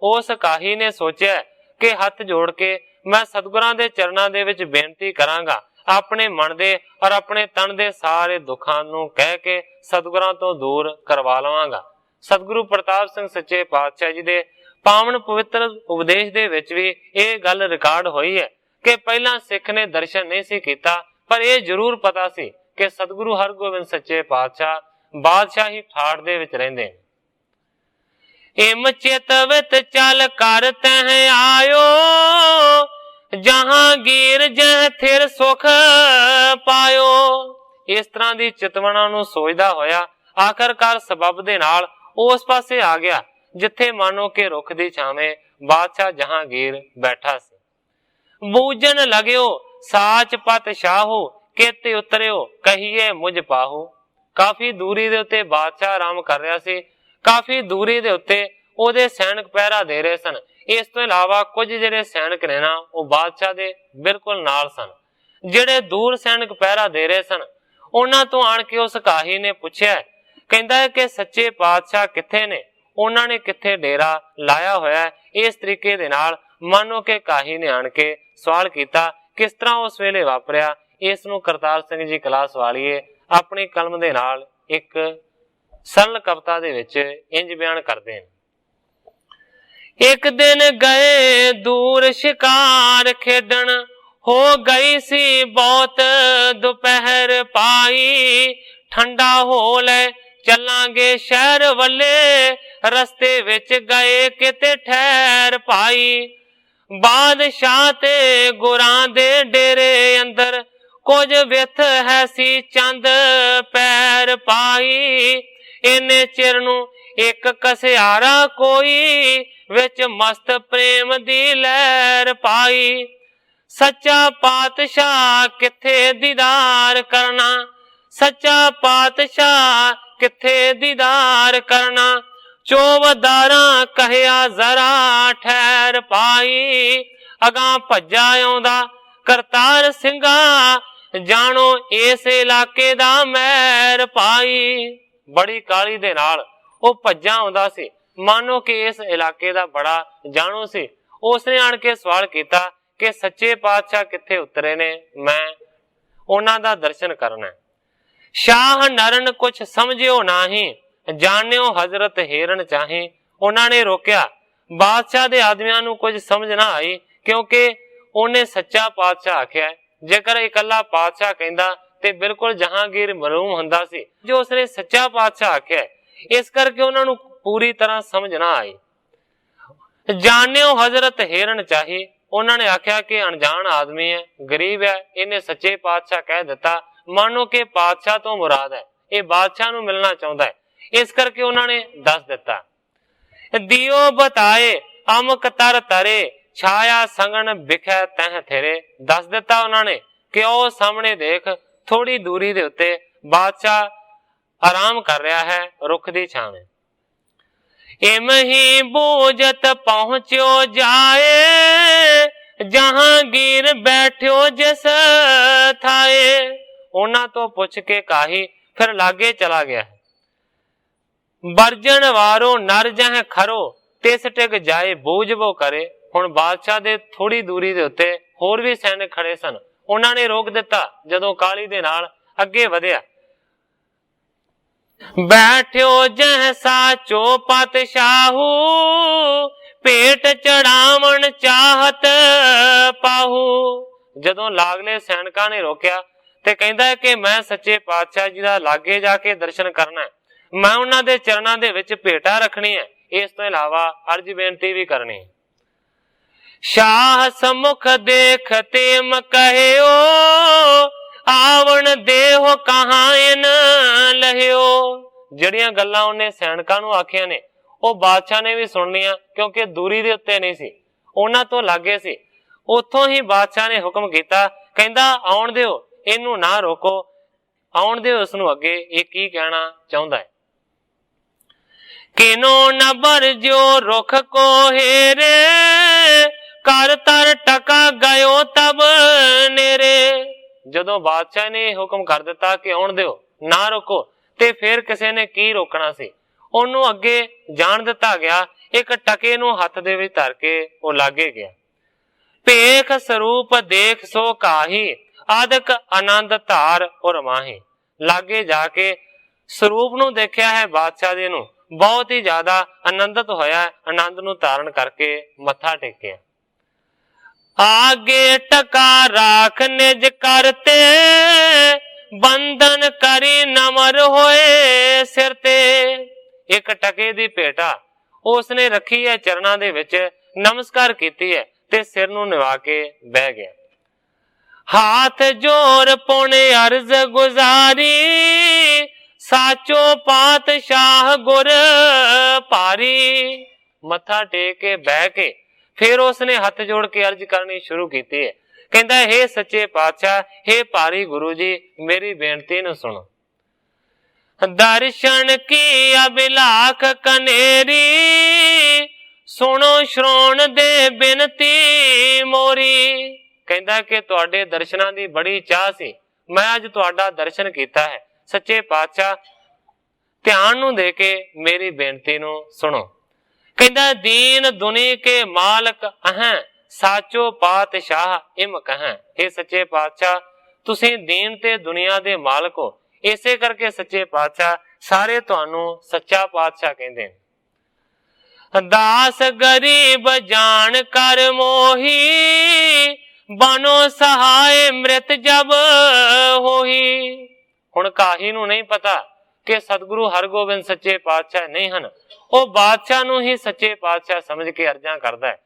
A: ਉਸ ਕਾਹੀ ਨੇ ਸੋਚਿਆ ਕਿ ਹੱਥ ਜੋੜ ਕੇ ਮੈਂ ਸਤਿਗੁਰਾਂ ਦੇ ਚਰਨਾਂ ਦੇ ਵਿੱਚ ਬੇਨਤੀ ਕਰਾਂਗਾ, ਆਪਣੇ ਮਨ ਦੇ ਔਰ ਆਪਣੇ ਤਨ ਦੇ ਸਾਰੇ ਦੁੱਖਾਂ ਨੂੰ ਕਹਿ ਕੇ ਸਤਿਗੁਰਾਂ ਤੋਂ ਦੂਰ ਕਰਵਾ ਲਵਾਂਗਾ। ਸਤਿਗੁਰੂ ਪ੍ਰਤਾਪ ਸਿੰਘ ਸੱਚੇ ਪਾਤਸ਼ਾਹ ਜੀ ਦੇ ਪਾਵਨ ਪਵਿੱਤਰ ਉਪਦੇਸ਼ ਦੇ ਵਿੱਚ ਵੀ ਇਹ ਗੱਲ ਰਿਕਾਰਡ ਹੋਈ ਹੈ ਕਿ ਪਹਿਲਾਂ ਸਿੱਖ ਨੇ ਦਰਸ਼ਨ ਨਹੀਂ ਸੀ ਕੀਤਾ, ਪਰ ਇਹ ਜ਼ਰੂਰ ਪਤਾ ਸੀ ਕਿ ਸਤਿਗੁਰੂ ਹਰਗੋਬਿੰਦ ਸੱਚੇ ਪਾਤਸ਼ਾਹ ਬਾਦਸ਼ਾਹੀ ਠਾਠ ਦੇ ਵਿੱਚ ਰਹਿੰਦੇ ਨੇ। ਇਮ ਚੇਤਵਿਤ ਚੱਲ ਕਰ ਤਹਿ ਆਇਓ, ਜਹਾਂਗੀਰ ਜਹ ਥਿਰ ਸੁਖ ਪਾਇਓ। ਇਸ ਤਰ੍ਹਾਂ ਦੀ ਚਿਤਵਨਾ ਨੂੰ ਸੋਚਦਾ ਹੋਇਆ ਆਖਰਕਾਰ ਸਬਬ ਦੇ ਨਾਲ ਉਸ ਪਾਸੇ ਆ ਗਿਆ ਜਿੱਥੇ ਮਾਨੋ ਕਿ ਰੁੱਖ ਦੀ ਛਾਵੇਂ ਬਾਦਸ਼ਾਹ ਜਹਾਂਗੀਰ ਬੈਠਾ ਸੀ। ਬੂਝਣ ਲਗਿਓ ਸਾਚ ਪਤ ਸ਼ਾਹੂ, ਕਿਤੇ ਉਤਰਿਓ ਕਹੀਏ ਮੁਝ ਪਾਹੂ। ਕਾਫੀ ਦੂਰੀ ਦੇ ਉੱਤੇ ਬਾਦਸ਼ਾਹ ਆਰਾਮ ਕਰ ਰਿਹਾ ਸੀ। ਕਾਫੀ ਦੂਰੀ ਦੇ ਉੱਤੇ ਉਹਦੇ ਸੈਨਿਕ ਪਹਿਰਾ ਦੇ ਰਹੇ ਸਨ। ਇਸ ਤੋਂ ਇਲਾਵਾ ਕੁਝ ਜਿਹੜੇ ਸੈਨਿਕ ਨੇ ਨਾ ਉਹ ਬਾਦਸ਼ਾਹ ਦੇ ਬਿਲਕੁਲ ਨਾਲ ਸਨ। ਜਿਹੜੇ ਦੂਰ ਸੈਨਿਕ ਪਹਿਰਾ ਦੇ ਰਹੇ ਸਨ ਉਹਨਾਂ ਤੋਂ ਆਣ ਕੇ ਉਸ ਕਾਹੀ ਨੇ ਪੁੱਛਿਆ, ਕਹਿੰਦਾ ਹੈ ਕਿ ਸੱਚੇ ਪਾਤਸ਼ਾਹ ਕਿੱਥੇ ਨੇ, ਉਹਨਾਂ ਨੇ ਕਿੱਥੇ ਡੇਰਾ ਲਾਇਆ ਹੋਇਆ। ਇਸ ਤਰੀਕੇ ਦੇ ਨਾਲ ਮਾਨੋ ਕਿ ਕਾਹੀ ਨੇ ਆਣ ਕੇ ਸਵਾਲ ਕੀਤਾ। ਕਿਸ ਤਰ੍ਹਾਂ ਉਸ ਵੇਲੇ ਵਾਪਰਿਆ, ਇਸ ਨੂੰ ਕਰਤਾਰ ਸਿੰਘ ਜੀ ਕਲਾਸ ਵਾਲੀਏ ਆਪਣੀ ਕਲਮ ਦੇ ਨਾਲ ਇੱਕ ਸਰਲ ਕਵਿਤਾ ਦੇ ਵਿੱਚ ਇੰਜ ਬਿਆਨ ਕਰਦੇ ਨੇ। ਇੱਕ ਦਿਨ ਗਏ ਦੂਰ ਸ਼ਿਕਾਰ ਖੇਡਣ, ਹੋ ਗਈ ਸੀ ਬਹੁਤ ਦੁਪਹਿਰ ਪਾਈ। ਠੰਡਾ ਹੋ ਲੈ ਚੱਲਾਂਗੇ ਸ਼ਹਿਰ ਵੱਲੇ, ਰਸਤੇ ਵਿੱਚ ਗਏ ਕਿਤੇ ਠਹਿਰ ਪਾਈ। ਬਾਦਸ਼ਾਹ ਤੇ ਗੁਰਾਂ ਦੇ ਡੇਰੇ ਅੰਦਰ, ਕੁਝ ਵਿਥ ਹੈ ਸੀ ਚੰਦ ਪੈਰ ਪਾਈ। ਇੰਨੇ ਚਿਰ ਨੂੰ ਇੱਕ ਕਸਿਆਰਾ ਕੋਈ, ਵਿੱਚ ਮਸਤ ਪ੍ਰੇਮ ਦੀ ਲਹਿਰ ਪਾਈ। ਸੱਚਾ ਪਾਤਸ਼ਾਹ ਕਿੱਥੇ ਦੀਦਾਰ ਕਰਨਾ, ਸੱਚਾ ਪਾਤਸ਼ਾਹ ਕਿੱਥੇ ਦੀਦਾਰ ਕਰਨਾ। ਚੌਵਦਾਰਾਂ ਕਹਿਆ ਜ਼ਰਾ ਠਹਿਰ ਪਾਈ। ਅਗਾਂ ਭੱਜਾ ਆਉਂਦਾ ਕਰਤਾਰ ਸਿੰਘਾ, ਜਾਣੋ ਇਸ ਇਲਾਕੇ ਦਾ ਮਹਿਰ ਪਾਈ। ਬੜੀ ਕਾਹਲੀ ਦੇ ਨਾਲ ਉਹ ਭੱਜਾ ਆਉਂਦਾ ਸੀ, ਮਾਨੋ ਕਿ ਇਸ ਇਲਾਕੇ ਦਾ ਬੜਾ ਜਾਣੂ ਸੀ। ਉਸਨੇ ਆਣ ਕੇ ਸਵਾਲ ਕੀਤਾ ਕਿ ਸੱਚੇ ਪਾਤਸ਼ਾਹ ਕਿੱਥੇ ਉਤਰੇ ਨੇ, ਮੈਂ ਉਹਨਾਂ ਦਾ ਦਰਸ਼ਨ ਕਰਨਾ। ਸ਼ਾਹ ਨਰਨ ਕੁਛ ਸਮਝਿਓ ਨਾਹੀਂ, ਜਾਣਿਓ ਹਜ਼ਰਤ ਹਿਰਨ ਚਾਹੀ। ਉਹਨਾਂ ਨੇ ਰੋਕਿਆ। ਬਾਦਸ਼ਾਹ ਦੇ ਆਦਮੀਆਂ ਨੂੰ ਕੁਝ ਸਮਝ ਨਾ ਆਈ ਕਿਉਂਕਿ ਉਹਨੇ ਸੱਚਾ ਪਾਤਸ਼ਾਹ ਆਖਿਆ। ਜੇਕਰ ਇਕੱਲਾ ਪਾਤਸ਼ਾਹ ਕਹਿੰਦਾ ਤੇ ਬਿਲਕੁਲ ਜਹਾਂਗੀਰ ਮਰੂਮ ਹੁੰਦਾ ਸੀ। ਜੋ ਉਸਨੇ ਸੱਚਾ ਪਾਤਸ਼ਾਹ ਆਖਿਆ, ਇਸ ਕਰਕੇ ਉਹਨਾਂ ਨੂੰ ਪੂਰੀ ਤਰ੍ਹਾਂ ਸਮਝ ਨਾ ਆਈ। ਜਾਣਿਓ ਹਜ਼ਰਤ ਹਿਰਨ ਚਾਹੀ, ਉਹਨਾਂ ਨੇ ਆਖਿਆ ਕਿ ਅਣਜਾਣ ਆਦਮੀ ਹੈ, ਗਰੀਬ ਹੈ, ਇਹਨੇ ਸੱਚੇ ਪਾਤਸ਼ਾਹ ਕਹਿ ਦਿੱਤਾ। ਮਾਨੋ ਕਿ ਪਾਤਸ਼ਾਹ ਤੋਂ ਮੁਰਾਦ ਹੈ, ਇਹ ਬਾਦਸ਼ਾਹ ਨੂੰ ਮਿਲਣਾ ਚਾਹੁੰਦਾ ਹੈ, ਇਸ ਕਰਕੇ ਉਹਨਾਂ ਨੇ ਦੱਸ ਦਿੱਤਾ। ਦਿਓ ਬਤਾਏ ਅਮਕ ਤਰ ਤਰੇ, छाया संगन बिखै तह थेरे। दस दिता उन्होंने कि ओ सामने देख, थोड़ी दूरी दे उत्ते बादशाह आराम कर रहा है रुख दी छावे। इम ही बूझत पहुंचो जाए, जहांगीर बैठो जिस थाए। उन्हां तो पुछ के काही फिर लागे चला गया है। बरजन वारो नर जह खरो, तिस टिक जाए बूझ वो करे। हुण बादशाह दे थोड़ी दूरी दे उत्ते होर भी सैनिक खड़े सन। उन्हां ने रोक दिता जदों काली दे नाल अगे वधिया। बैठो जह साचो पातशाहू, पेट चढ़ावन चाहत पाहू। जदों लागले सैनिकां ने रोकिया ते कहंदा कि मैं सच्चे पातशाह जी दा लागे जाके दर्शन करना है, मैं उन्हां दे चरणां दे विच भेटा रखनी है, इस तो इलावा अर्ज बेनती भी करनी है। शाह सम्मुख देख तेम कहियो, आवण देहो कहां इन लहियो। ਜਿਹੜੀਆਂ ਗੱਲਾਂ ਉਹਨੇ ਸੈਨਿਕਾਂ ਨੂੰ ਆਖੀਆਂ ਨੇ ਉਹ ਬਾਦਸ਼ਾਹ ਨੇ ਵੀ ਸੁਣਨੀਆਂ, ਕਿਉਂਕਿ ਦੂਰੀ ਦੇ ਉੱਤੇ ਨਹੀਂ ਸੀ, ਉਹਨਾਂ ਤੋਂ ਲਾਗੇ ਸੀ। ਉੱਥੋਂ ਹੀ ਬਾਦਸ਼ਾਹ ਨੇ ਹੁਕਮ ਕੀਤਾ, ਕਹਿੰਦਾ ਆਉਣ ਦਿਓ, ਇਹਨੂੰ ਨਾ ਰੋਕੋ, ਆਉਣ ਦਿਓ ਉਸ ਨੂੰ ਅੱਗੇ, ਇਹ ਕੀ ਕਹਿਣਾ ਚਾਹੁੰਦਾ ਹੈ। ਕਿਨੋ ਨ ਬਰਜੋ ਰੁਖ ਕੋ ਹੇਰੇ, ਕਰ ਤਰ ਟਕਾ ਗਇਓ ਤਬ ਨੇਰੇ। ਜਦੋਂ ਬਾਦਸ਼ਾਹ ਨੇ ਹੁਕਮ ਕਰ ਦਿੱਤਾ ਕਿ ਆਉਣ ਦਿਓ, ਨਾ ਰੋਕੋ, ਤੇ ਫਿਰ ਕਿਸੇ ਨੇ ਕੀ ਰੋਕਣਾ ਸੀ। ਉਹਨੂੰ ਅੱਗੇ ਜਾਣ ਦਿੱਤਾ ਗਿਆ। ਇੱਕ ਟਕੇ ਨੂੰ ਹੱਥ ਦੇ ਵਿੱਚ ਧਰ ਕੇ ਉਹ ਲਾਗੇ ਗਿਆ। ਭੇਖ ਸਰੂਪ ਦੇਖ ਸੋ ਕਾਹੀ, ਆਦਿਕ ਆਨੰਦ ਧਾਰ ਔਰ ਮਾਹੀ। ਲਾਗੇ ਜਾ ਕੇ ਸਰੂਪ ਨੂੰ ਦੇਖਿਆ ਹੈ ਬਾਦਸ਼ਾਹ ਦੇ ਨੂੰ, ਬਹੁਤ ਹੀ ਜ਼ਿਆਦਾ ਆਨੰਦਿਤ ਹੋਇਆ, ਆਨੰਦ ਨੂੰ ਧਾਰਨ ਕਰਕੇ ਮੱਥਾ ਟੇਕਿਆ। आगे टका राख निज करते, बंधन करी नमर होए सिर ते। एक टके दी भेटा उसने रखी है चरणा दे विच, नमस्कार कीती है ते सिर नूं निवा के बह गया। हाथ जोर पुणे अर्ज गुजारी, साचो पातशाह गुर भारी। मत्था टेक के बह के फिर उसने हथ जोड़ के अर्ज करनी शुरू की है। कहता हे सच्चे पातशाह, हे भारी गुरु जी, मेरी बेनती नूं सुनो। दर्शन की अभिलाख कनेरी, सुनो श्रोण दे बिनती मोरी। कहता कि तुहाडे दर्शनां दी बड़ी चाह सी, मैं अज तुहाडा दर्शन कीता है। सच्चे पातशाह ध्यान नूं दे के मेरी बेनती नूं सुनो। कहता दीन दुनी के मालक अहां, साचो पातशाह इम कहां। हे सच्चे पातशाह, तुसीं दीन ते दुनिया दे मालक हो, इसे करके सच्चे पातशाह सारे तुहानू सच्चा पातशाह कहंदे ने। दास गरीब जान कर मोही, बनो सहाय मृत जब होही। हुण काही नू नहीं पता कि सतगुरु हरगोबिंद सच्चे पातशाह नहीं हन, ਉਹ ਬਾਦਸ਼ਾਹ ਨੂੰ ਹੀ ਸੱਚੇ ਪਾਤਸ਼ਾਹ ਸਮਝ ਕੇ ਅਰਜ਼ਾਂ ਕਰਦਾ ਹੈ।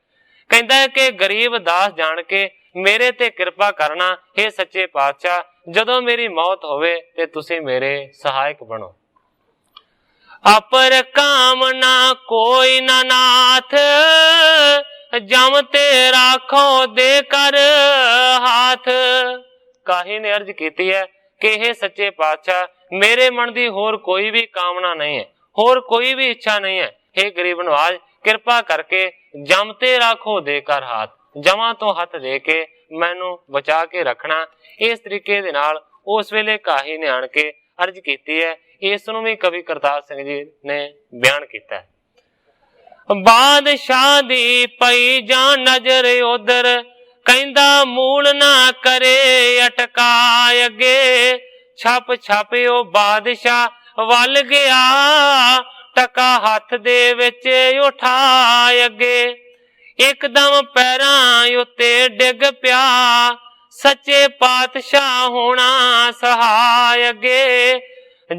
A: ਕਹਿੰਦਾ ਹੈ ਕਿ ਗਰੀਬ ਦਾਸ ਜਾਣ ਕੇ ਮੇਰੇ ਤੇ ਕਿਰਪਾ ਕਰਨਾ, हे ਸੱਚੇ ਪਾਤਸ਼ਾਹ, ਜਦੋਂ ਮੇਰੀ ਮੌਤ ਹੋਵੇ ਤੇ ਤੁਸੀਂ ਮੇਰੇ ਸਹਾਇਕ ਬਣੋ। ਅਪਰ ਕਾਮਨਾ ਕੋਈ ਨਾ ਨਾਥ, ਜਮ ਤੇ ਰਾਖੋ ਦੇ ਕਰ ਹਾਥ। ਕਾਹੀ ਨੇ ਅਰਜ਼ ਕੀਤੀ ਹੈ ਕਿ हे ਸੱਚੇ ਪਾਤਸ਼ਾਹ, ਮੇਰੇ ਮਨ ਦੀ ਹੋਰ ਕੋਈ ਵੀ ਕਾਮਨਾ ਨਹੀਂ ਹੈ, होर कोई भी इच्छा नहीं है। हे गरीब नवाज, कृपा करके जम ते राखो देकर हाथ, जमा तो हथ दे के मैनू बचा के रखना। इस तरीके दे नाल उस वेले काही ने आण के अर्ज कीती है। इस नूं भी कवि करतार सिंह जी ने बयान कीता है। बादशाह दी पई जां नजर उधर, कहंदा मूल ना करे अटकाय अगे। छप छप ओ बादशाह वल गया, टका हथ दे विच उठाए अगे। एकदम पैरां उत्ते डिग पिया, सच्चे पातशाह होना सहाय अगे।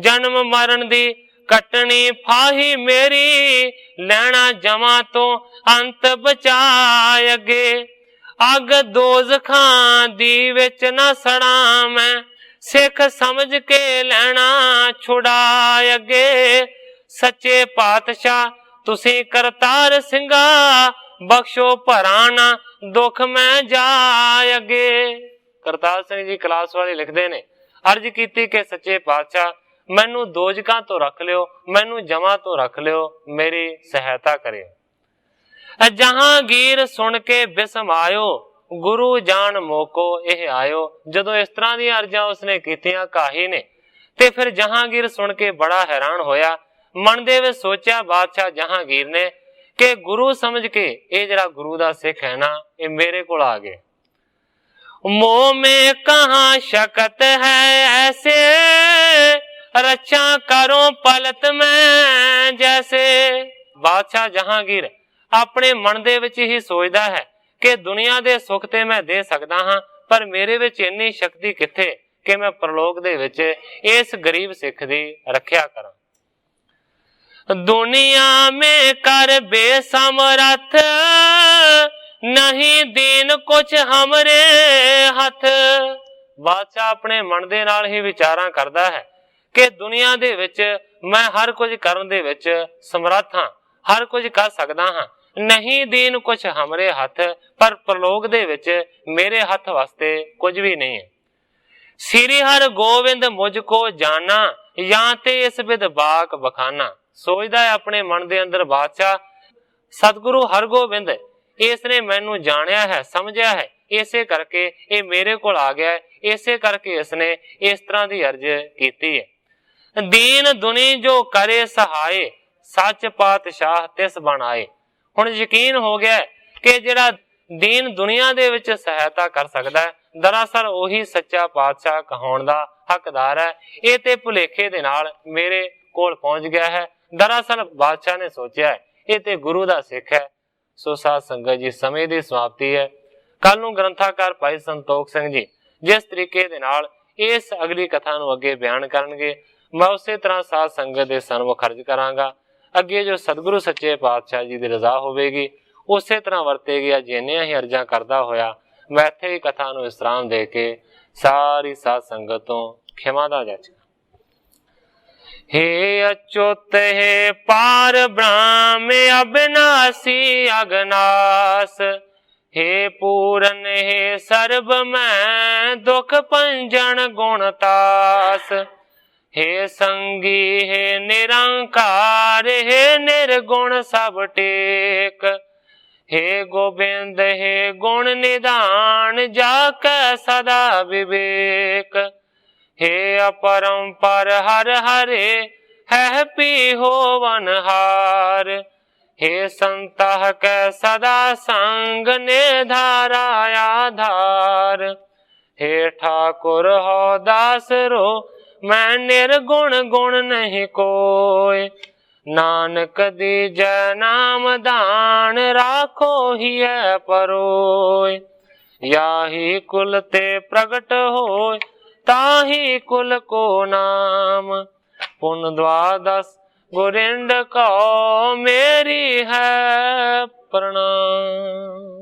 A: जन्म मरण दी कटनी फाही मेरी, लैना जमा तो अंत बचाए अगे। अग दोज़खां दी विच ना सड़ा मैं, सिख समझ के लैना छुड़ाए अगे। सच्चे पातशाह तुसी करतार सिंगा, बख्शो भराना दुख मैं जाए अगे। करतार सिंह जी कलास वाले लिखते ने, अर्ज कीती कि सच्चे पातशाह मैनू दोजकां तो रख लियो, मैनू जमा तो रख लियो, मेरी सहायता करियो। जहांगीर सुन के बिस्म आयो, गुरु जान मोको यह आयो। जदों इस तरह दी अर्जां उसने कीतियां काही ने ते फिर जहांगीर सुन के बड़ा हैरान होया। मन दे विच सोचा बादशाह जहांगीर ने कि गुरु समझ के ये जरा गुरु दा सिख है ना, ये मेरे कोल आ गए। मोह में कहां शकत है ऐसे, रक्षा करो पलत में जैसे। बादशाह जहांगीर अपने मन दे विच ही सोचदा है कि दुनिया दे सुख ते मैं दे सकदा हां, पर मेरे विच इन्नी शक्ति किथे कि मैं परलोक दे विच इस गरीब सिख दी रखिया करां। दुनिया में कर बेसमरथ, नहीं दीन कुछ हमरे हथ। बादशाह अपने मन दे नाल ही विचारां करदा है कि दुनिया दे विच मैं हर कुछ करन दे विच समर्थ हां, हर कुछ कर सकदा हां। नहीं दीन कुछ हमरे हथ, पर परलोक दे विच मेरे हथ वास्ते कुछ भी नहीं है। श्री हर गोविंद मुझको जाना, या ते इस विद बाक बखाना। सोचदा है अपने मन दे अंदर बादशाह, सतगुरु हरगोबिंद इसने मैनू जानिया है, समझिया है, इसे करके ये मेरे कोल आ गया है, इसे करके इसने इस तरह की अर्ज कीती है। दीन दुनी जो करे सहाय, सच पातशाह तिस बन आए। हुण यकीन हो गया कि जिहड़ा दीन दुनिया दे विच सहायता कर सकदा है, दरअसल ओही सच्चा पातशाह कहाउण दा हकदार है। ये ते भुलेखे दे नाल मेरे कोल पहुंच गया है। दरअसल बादशाह ने सोचा है ये ते गुरु दा सिख है। सो साध संगत जी, समय दी समाप्ति है। कल नूं ग्रंथाकार भाई संतोख सिंह जी जिस तरीके दे नाल इस अगली कथा नूं अगे बयान करनगे, मैं उसे तरह साध संगत दे सन्मुख अर्ज करांगा। अगे जो सतगुरु सच्चे पातशाह जी की रजा होगी उसे तरह वरतेगी। अज इन्नियां ही अर्जा करदा होया मैं इत्थे ही कथा नूं विश्राम दे के सारी साध संगत तो खिमा दा याचना। हे अच्युत हे पार ब्रह्म अविनाशी अगनास, हे पूरन हे सर्ब मैं दुख पंजन गुणतास। हे संगी हे निरंकार, हे निर्गुण सब टेक। हे गोबिंद हे गुण निदान, जाकै सदा विवेक। हे अपरंपर हर हरे, है पी होवन हार। हे संतह कै सदा संग, निधारा आधार। हे ठाकुर हो दास रो, मैं निर्गुण गुण नहीं कोय। नानक दीजै नाम दान, राखो ही है परोय। याही कुल ते प्रगट होय, ताही कुल को नाम। पुन द्वादश गुरिंड को मेरी है प्रणाम।